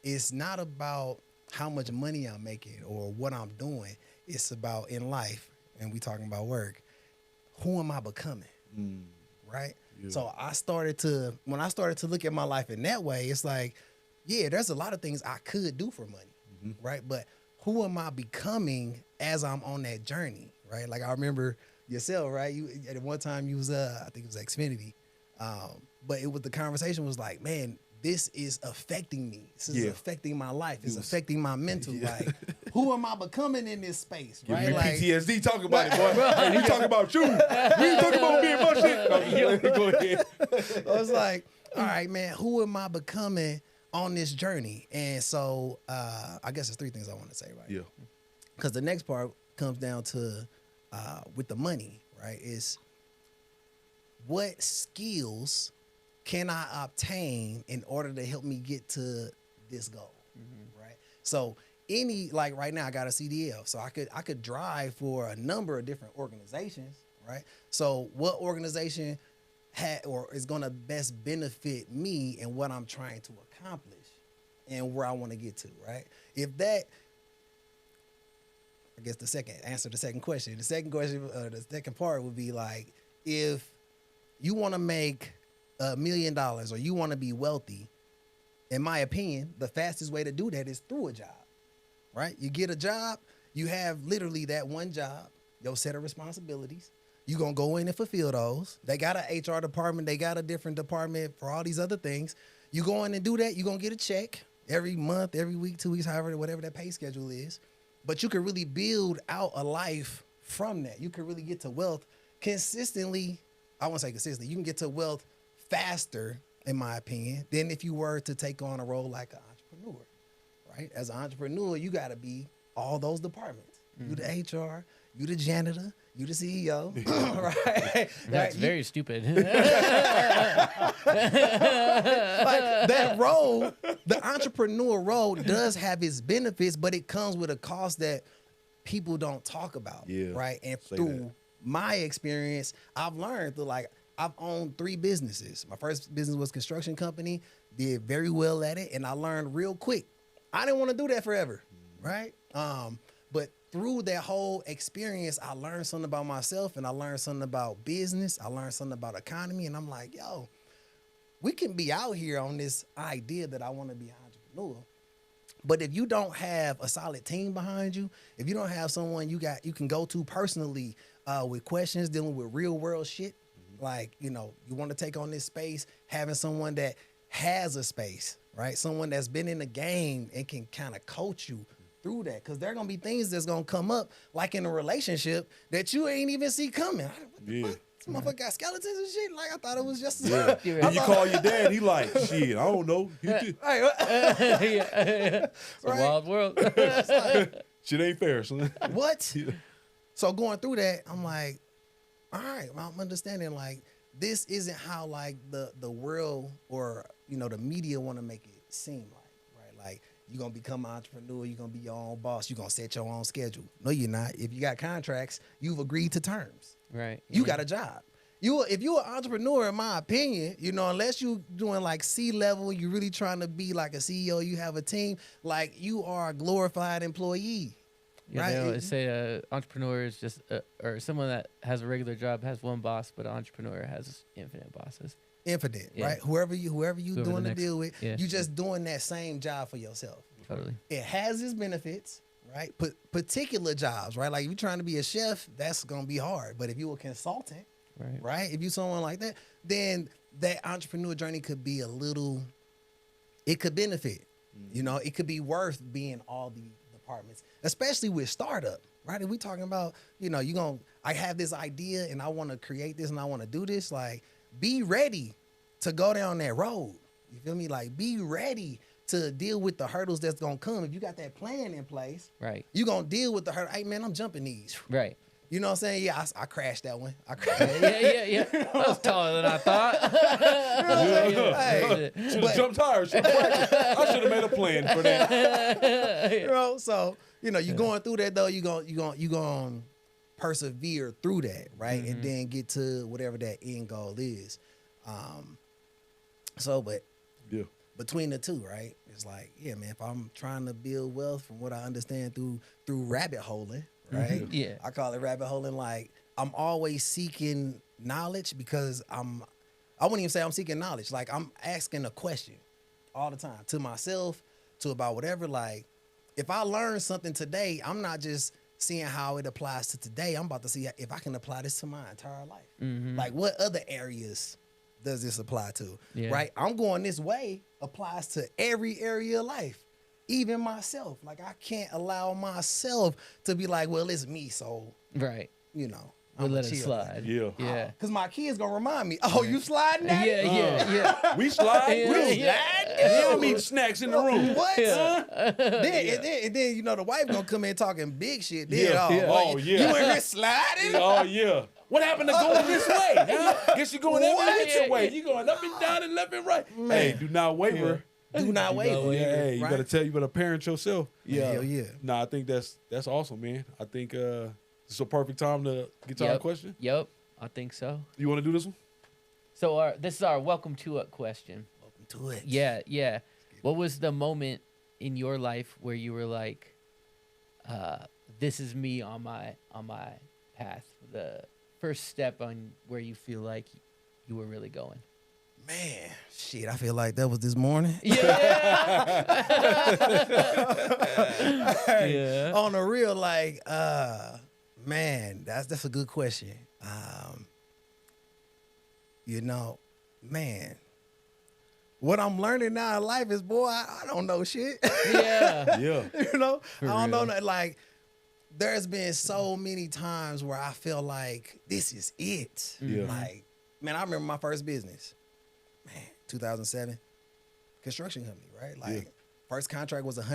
it's not about how much money I'm making or what I'm doing. It's about, in life, and we talking about work, who am I becoming? Right? Yeah. So when I started to look at my life in that way, it's like, yeah, there's a lot of things I could do for money, right? But who am I becoming as I'm on that journey, right? Like I remember yourself, right? You at one time you was I think it was Xfinity, but the conversation was like, man, this is affecting me. This is affecting my life. It's affecting my mental. Like, who am I becoming in this space, right? Give me like PTSD talking about it, boy. Hey, we talking about you. We ain't talking about me and my shit. Go ahead. I was like, all right, man, who am I becoming on this journey? And so I guess there's three things I want to say, right? Yeah. Because the next part comes down to with the money, right? Is what skills can I obtain in order to help me get to this goal, right? So any, like right now I got a CDL, so I could drive for a number of different organizations, right? So what organization is going to best benefit me and what I'm trying to accomplish and where I want to get to, right? If that, I guess the second question. The second part would be like, if you want to make $1 million or you want to be wealthy, in my opinion, the fastest way to do that is through a job, right? You get a job, you have literally that one job, your set of responsibilities. You're going to go in and fulfill those. They got an HR department. They got a different department for all these other things. You go in and do that. You're going to get a check every month, every week, 2 weeks, however, whatever that pay schedule is. But you can really build out a life from that. You can really get to wealth consistently. I won't say consistently. You can get to wealth faster, in my opinion, than if you were to take on a role like an entrepreneur, right? As an entrepreneur, you got to be all those departments. You the HR, you the janitor, you the CEO, right? That's very stupid. Like that role, the entrepreneur role does have its benefits, but it comes with a cost that people don't talk about, right? And through my experience, I've learned that, like, I've owned 3 businesses. My first business was a construction company, did very well at it, and I learned real quick. I didn't want to do that forever, right? But through that whole experience, I learned something about myself, and I learned something about business. I learned something about economy, and I'm like, yo, we can be out here on this idea that I want to be an entrepreneur. But if you don't have a solid team behind you, if you don't have someone you can go to personally with questions, dealing with real world shit, like, you know, you want to take on this space, having someone that has a space, right? Someone that's been in the game and can kind of coach you through that. Because there are going to be things that's going to come up, like in a relationship, that you ain't even see coming. What the fuck? This motherfucker got skeletons and shit. Like, I thought it was just... Yeah. And you call your dad, he like, shit, I don't know. It's a wild world. Like, shit ain't fair, son. What? So going through that, I'm like, all right, I'm understanding, like, this isn't how, like, the world or, you know, the media want to make it seem like, right? Like, you're going to become an entrepreneur, you're going to be your own boss, you're going to set your own schedule. No, you're not. If you got contracts, you've agreed to terms. Right. You got a job. If you're an entrepreneur, in my opinion, you know, unless you're doing like C-level, you're really trying to be like a CEO, you have a team, like, you are a glorified employee. Yeah, right? they always say entrepreneur is just, or someone that has a regular job has one boss, but an entrepreneur has infinite bosses. Infinite, right? Whoever you doing the deal with, yeah. you just doing that same job for yourself. Totally. It has its benefits, right? Particular jobs, right? Like, if you're trying to be a chef, that's gonna be hard. But if you're a consultant, right? If you're someone like that, then that entrepreneur journey could be it could benefit. You know, it could be worth being all the departments, especially with startup, right? If we talking about, you know, I have this idea and I want to create this and I want to do this, like, be ready to go down that road. You feel me? Like, be ready to deal with the hurdles that's going to come. If you got that plan in place, right, you're going to deal with the hurdle. Hey, man, I'm jumping these. Right. You know what I'm saying? Yeah, I crashed that one. Yeah. That was taller than I thought. Should have jumped higher. I should have made a plan for that. You know, so, you know, you're going through that, though. You're going to persevere through that, right? And then get to whatever that end goal is. But between the two, right? It's like, yeah, man, if I'm trying to build wealth from what I understand through rabbit holing, right? Yeah. I call it rabbit holing. Like, I'm always seeking knowledge because I wouldn't even say I'm seeking knowledge. Like, I'm asking a question all the time to myself, to about whatever. Like, if I learn something today, I'm not just seeing how it applies to today. I'm about to see if I can apply this to my entire life. Like, what other areas does this apply to? Yeah. Right? I'm going this way applies to every area of life. Even myself. Like, I can't allow myself to be like, well, it's me, so, right, you know, we'll let it slide. Yeah. Because my kids gonna remind me, oh, you sliding that? Yeah. We slide. Yeah. We don't eat snacks in the room. What? Yeah. And then, you know, the wife gonna come in talking big shit. Then, Oh, yeah. You in here sliding? Oh, yeah. What happened to going this way? Huh? Guess you're going every which way. You going up and down and left and right. Man. Hey, do not waver. Do not waver. Yeah, hey, you right? better parent yourself. Hell yeah. Nah, I think that's awesome, man. I think this is a perfect time to get to our question. Yep, I think so. You want to do this one? So this is our welcome to it question. Welcome to it. Yeah. What was the moment in your life where you were like, this is me on my path? The first step on where you feel like you were really going. Man, shit, I feel like that was this morning. Yeah. Yeah. On the real, like, man, that's a good question. You know, man, what I'm learning now in life is, boy, I don't know shit. Yeah. Yeah. You know, For I don't know. real. Like, there's been so many times where I feel like this is it. Yeah. Like, man, I remember my first business. Man, 2007, construction company, right? Like, first contract was $100K.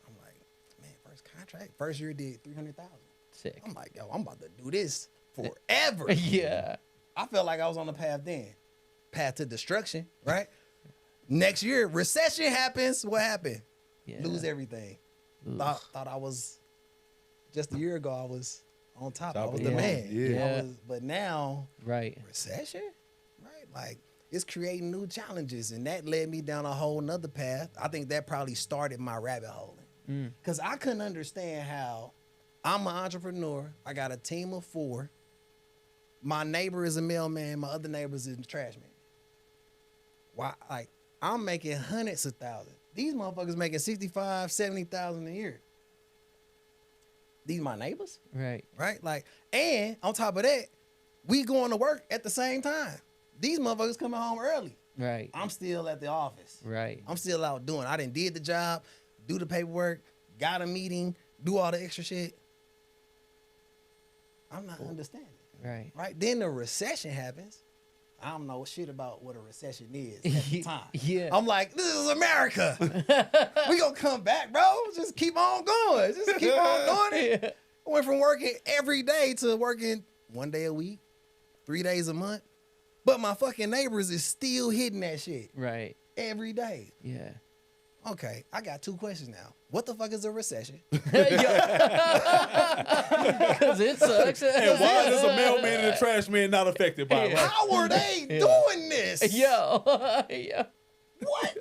I'm like, man, first contract, first year did 300,000. Sick. I'm like, yo, I'm about to do this forever. Yeah. I felt like I was on the path to destruction, right? Next year, recession happens. What happened? Yeah. Lose everything. Oof. Thought I was, just a year ago, I was on top. I Top was of the the man. game. Yeah. But now, Right. recession, right? Like, it's creating new challenges, and that led me down a whole nother path. I think that probably started my rabbit hole. Because I couldn't understand how I'm an entrepreneur. I got a team of 4. My neighbor is a mailman. My other neighbors is a trash man. Why? Like, I'm making hundreds of thousands. These motherfuckers making 65, 70,000 a year. These my neighbors, Right. right? Like, and on top of that, we going to work at the same time. These motherfuckers coming home early. Right. I'm still at the office. Right. I'm still out doing. I done did the job, do the paperwork, got a meeting, do all the extra shit. I'm not understanding. Right. Right? Then the recession happens. I don't know shit about what a recession is at the time. Yeah. I'm like, this is America. We gonna come back, bro. Just keep on going. Just keep on doing it. I went from working every day to working 1 day a week, 3 days a month. But my fucking neighbors is still hitting that shit Right. every day. Yeah. Okay, I got 2 questions now. What the fuck is a recession? Because it sucks. And why is a mailman and a trash man not affected by it? Yeah. Right? How are they doing this? Yo. Yeah. What?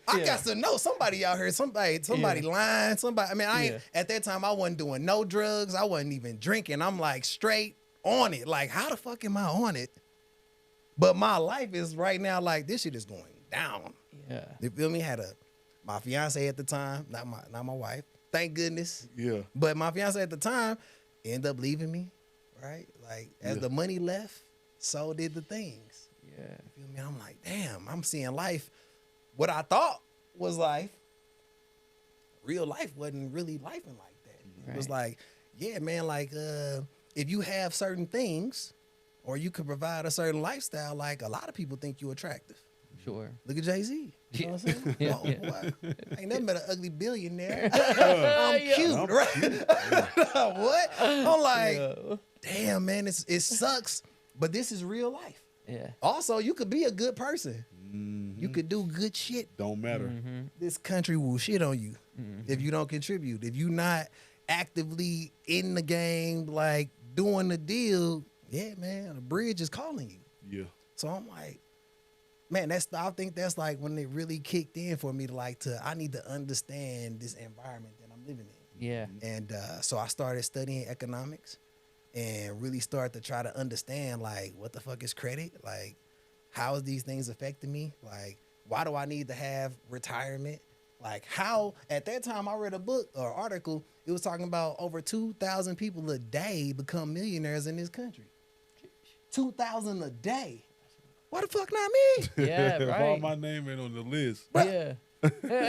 I got to know somebody out here. Somebody lying. Somebody. I mean, I ain't at that time. I wasn't doing no drugs. I wasn't even drinking. I'm like straight on it. Like, how the fuck am I on it? But my life is right now like this shit is going down. Yeah. You feel me? My fiance at the time, not my wife. Thank goodness. Yeah. But my fiance at the time ended up leaving me. Right? Like as the money left, so did the things. Yeah. You feel me? I'm like, damn, I'm seeing life. What I thought was life, real life wasn't really life like that. It was like, yeah, man, like if you have certain things or you could provide a certain lifestyle, like a lot of people think you're attractive. Sure. Look at Jay-Z. You know what I'm saying? Yeah, Oh, yeah. boy. Ain't nothing but an ugly billionaire. I'm cute, right? What? I'm like, damn, man, it sucks, but this is real life. Yeah. Also, you could be a good person. You could do good shit. Don't matter. This country will shit on you if you don't contribute. If you're not actively in the game, like doing the deal, yeah, man, the bridge is calling you. Yeah. So I'm like, man, I think that's like when it really kicked in for me I need to understand this environment that I'm living in. Yeah. And so I started studying economics and really started to try to understand, like, what the fuck is credit? Like, how is these things affecting me? Like, why do I need to have retirement? Like, how, at that time, I read a book or article, it was talking about over 2,000 people a day become millionaires in this country. 2,000 a day. Why the fuck not me? Yeah, If all right. my name ain't on the list. Yeah.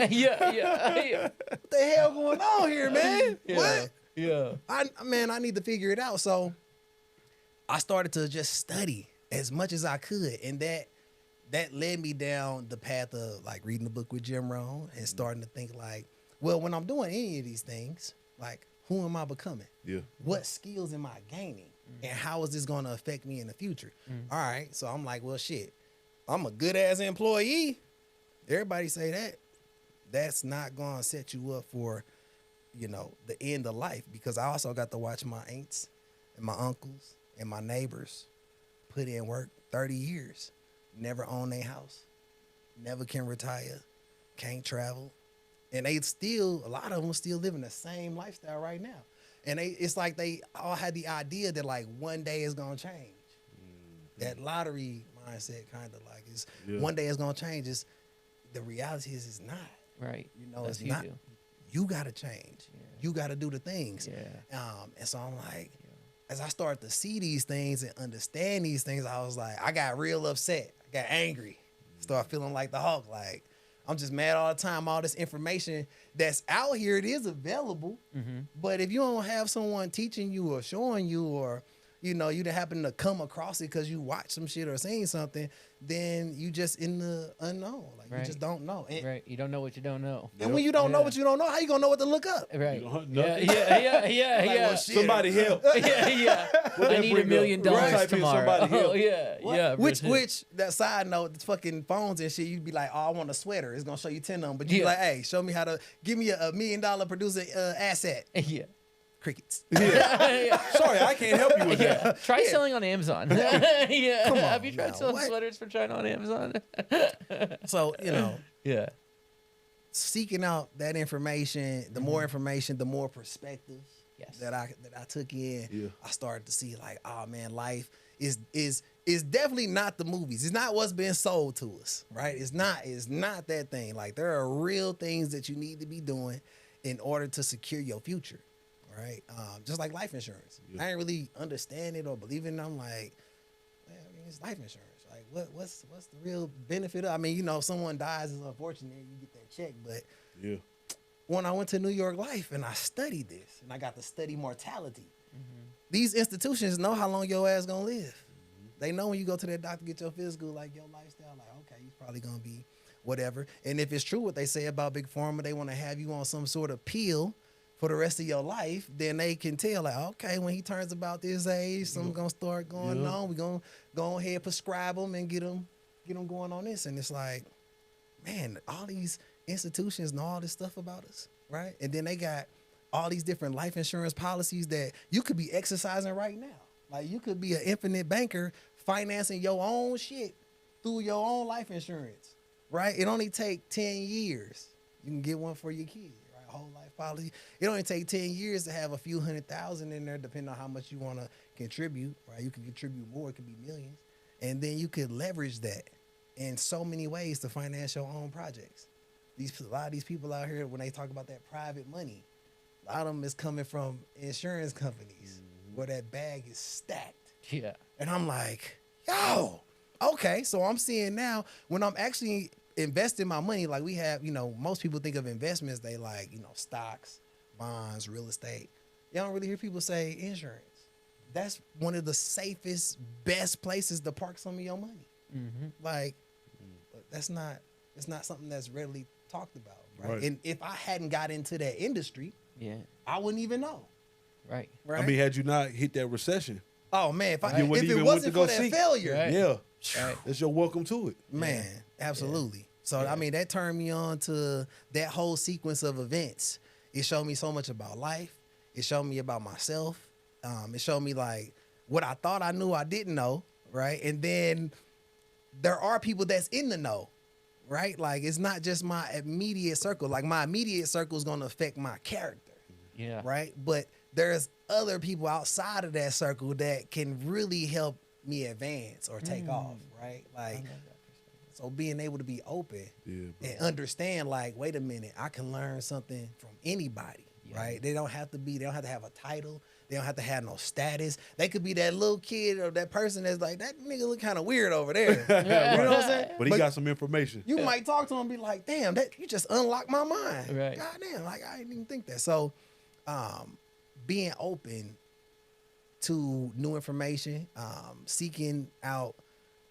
Yeah. What the hell going on here, man? Yeah. What? Yeah. I need to figure it out. So I started to just study as much as I could. And that led me down the path of like reading the book with Jim Rohn and starting to think like, well, when I'm doing any of these things, like, who am I becoming? Yeah. What skills am I gaining? And how is this going to affect me in the future? All right. So I'm like, well, shit, I'm a good ass employee. Everybody say that. That's not going to set you up for, the end of life, because I also got to watch my aunts and my uncles and my neighbors put in work 30 years, never own their house, never can retire, can't travel. And they still, a lot of them still living the same lifestyle right now. And it's like they all had the idea that like one day it's going to change. Mm-hmm. That lottery mindset kind of like is one day it's going to change. The reality is it's not. Right. It's not. You got to change. Yeah. You got to do the things. Yeah. And so I'm like, as I started to see these things and understand these things, I was like, I got real upset. I got angry. Start feeling like the Hulk. Like, I'm just mad all the time. All this information that's out here, it is available. Mm-hmm. But if you don't have someone teaching you or showing you, or, you didn't happen to come across it because you watched some shit or seen something, then you just in the unknown. Like, you just don't know. Right. You don't know what you don't know. And when you don't know what you don't know, how you going to know what to look up? Right. Yeah. Well, somebody help. Yeah. I need $1 million tomorrow. Oh, yeah. Which that side note, the fucking phones and shit, you'd be like, oh, I want a sweater. It's going to show you 10 of them. But you be like, hey, show me how to, give me a $1 million producer asset. Yeah. Crickets. Sorry, I can't help you with that. Try selling on Amazon. Come on, have you tried now, selling sweaters for China on Amazon? So, yeah. Seeking out that information, the more information, the more perspectives that I took in, I started to see like, oh man, life is definitely not the movies. It's not what's been sold to us, right? It's not that thing. Like, there are real things that you need to be doing in order to secure your future. Right, just like life insurance. I didn't really understand it or believe in it. I'm like, man, it's life insurance. Like, what's the real benefit of? I mean, if someone dies, it's unfortunate, you get that check. But when I went to New York Life and I studied this, and I got to study mortality, these institutions know how long your ass gonna live. They know when you go to their doctor, get your physical, like your lifestyle, like, okay, you're probably gonna be whatever. And if it's true what they say about Big Pharma, they want to have you on some sort of pill for the rest of your life, then they can tell, like, okay, when he turns about this age, something's gonna start going on. We're gonna go ahead, prescribe them, and get them going on this. And it's like, man, all these institutions know all this stuff about us, right? And then they got all these different life insurance policies that you could be exercising right now. Like, you could be an infinite banker financing your own shit through your own life insurance, right? It only take 10 years. You can get one for your kids. Whole life policy. It only take 10 years to have a few $100,000 in there, depending on how much you want to contribute, right? You can contribute more, it could be millions. And then you could leverage that in so many ways to finance your own projects. A lot of these people out here, when they talk about that private money, a lot of them is coming from insurance companies where that bag is stacked. Yeah. And I'm like, yo, okay. So I'm seeing now when I'm actually investing my money, like we have, most people think of investments, they like, stocks, bonds, real estate. You don't really hear people say insurance. That's one of the safest, best places to park some of your money. Mm-hmm. Like, it's not something that's readily talked about, right? And if I hadn't got into that industry, I wouldn't even know. Right. I mean, had you not hit that recession, oh man, if it wasn't for that failure, that's your welcome to it, man. Absolutely. So I mean, that turned me on to that whole sequence of events. It showed me so much about life. It showed me about myself. It showed me like what I thought I knew I didn't know, right? And then there are people that's in the know, right? Like, it's not just my immediate circle. Like, my immediate circle is going to affect my character, right? But there's other people outside of that circle that can really help me advance or take off, right? Like, so being able to be open and understand, like, wait a minute, I can learn something from anybody, right? They don't have to have a title. They don't have to have no status. They could be that little kid or that person that's like, that nigga look kind of weird over there. You know what I'm saying? But he got some information. You might talk to him and be like, damn, that you just unlocked my mind. Right. God damn, like, I didn't even think that. So being open to new information, seeking out,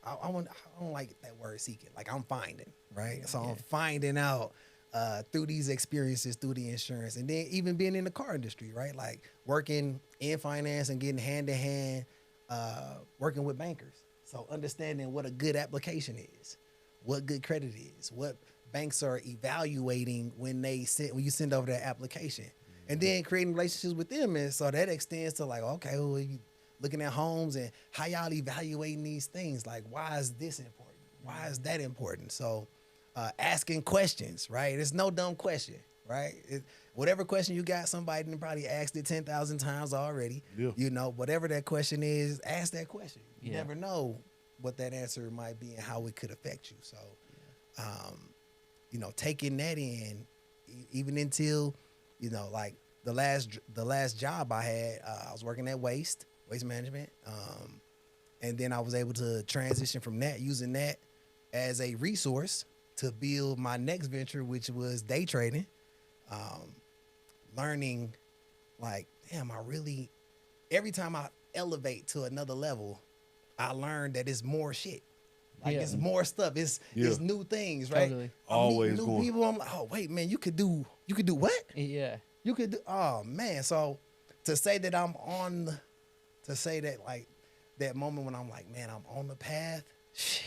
I don't like that word seeking. Like, I'm finding, right? So I'm finding out through these experiences, through the insurance, and then even being in the car industry, right? Like, working in finance and getting hand to hand, working with bankers. So understanding what a good application is, what good credit is, what banks are evaluating when you send over that application, and then creating relationships with them, and so that extends to like, okay, well, you looking at homes and how y'all evaluating these things. Like, why is this important? Why is that important? So, asking questions, right? It's no dumb question, right? Whatever question you got, somebody done probably asked it 10,000 times already. Yeah. You know, whatever that question is, ask that question. You Yeah. never know what that answer might be and how it could affect you. So, you know, taking that in, even until, you know, like the last job I had, I was working at waste management, and then I was able to transition from that, using that as a resource to build my next venture, which was day trading. Learning, like, damn, every time I elevate to another level, I learn that it's more shit. Like, it's more stuff. It's new things, right? Totally. Always new going. people. I'm like, oh wait, man, you could do what? Yeah. You could do. Oh man, so to say that like that moment when I'm like, man, I'm on the path. Shit,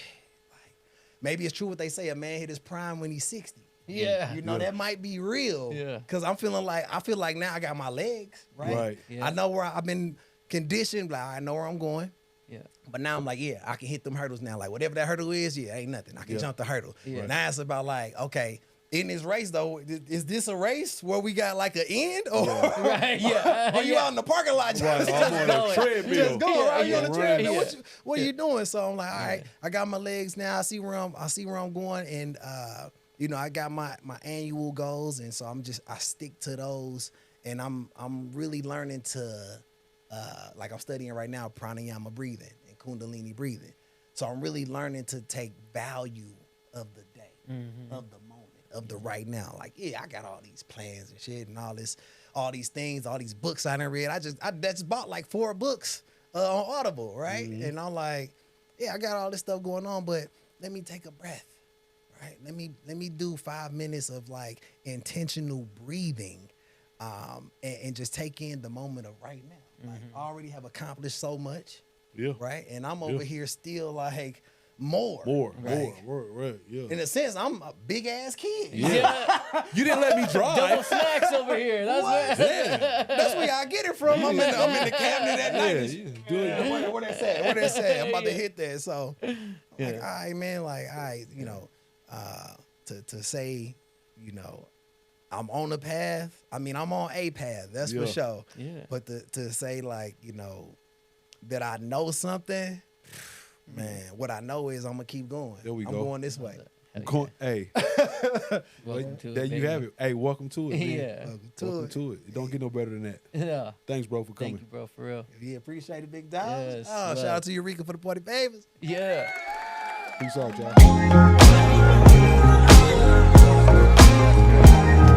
like maybe it's true what they say. A man hit his prime when he's 60. Yeah. You know, that might be real. Yeah. Cause I feel like now I got my legs, right? Right. Yeah. I know where I've been conditioned, like I know where I'm going. Yeah. But now I'm like, yeah, I can hit them hurdles now. Like whatever that hurdle is, ain't nothing. I can jump the hurdle. Yeah. Now it's about like, okay, in this race though, is this a race where we got like an end, or Right. Yeah. are you out in the parking lot? Right, I'm on a going. treadmill. Just going, Yeah, right? You on the yeah. treadmill. Yeah. What you doing? So I'm like, all right, I got my legs now. I see where I'm going, and you know, I got my annual goals, and so I stick to those, and I'm really learning to like I'm studying right now pranayama breathing and kundalini breathing. So I'm really learning to take value of the day, of the moment, of the right now. Like, yeah, I got all these plans and shit and all these things, all these books I done read. I just bought like 4 books on Audible, right? And I'm like, yeah, I got all this stuff going on, but let me take a breath, right? Let me do 5 minutes of like intentional breathing, and just take in the moment of right now. Like, I already have accomplished so much, right? And I'm over here still like more, right? Yeah. In a sense, I'm a big ass kid. Yeah. You didn't let me Double drive. snacks over here. That's what. That's where y'all get it from. I'm in the cabinet at night. Yeah, do it. What they say? What they say? I'm about to hit that. So, I'm like, all right, man. Like, all right, you know, to say, you know, I'm on the path. I mean, I'm on a path. That's for sure. Yeah. But to say like, you know, that I know something, man. What I know is I'm gonna keep going. There we I'm go. going this way. Hey, Welcome to there it, you baby. have it. Hey, welcome to it, man. Yeah. Welcome to it. It don't get no better than that. Yeah. Thanks, bro, for coming. Thank you, bro, for real. Yeah, appreciate it, big dog. Yes, Oh, shout love. out to Eureka for the party favors. Yeah. Peace out, y'all.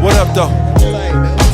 What up, though? Hey, man.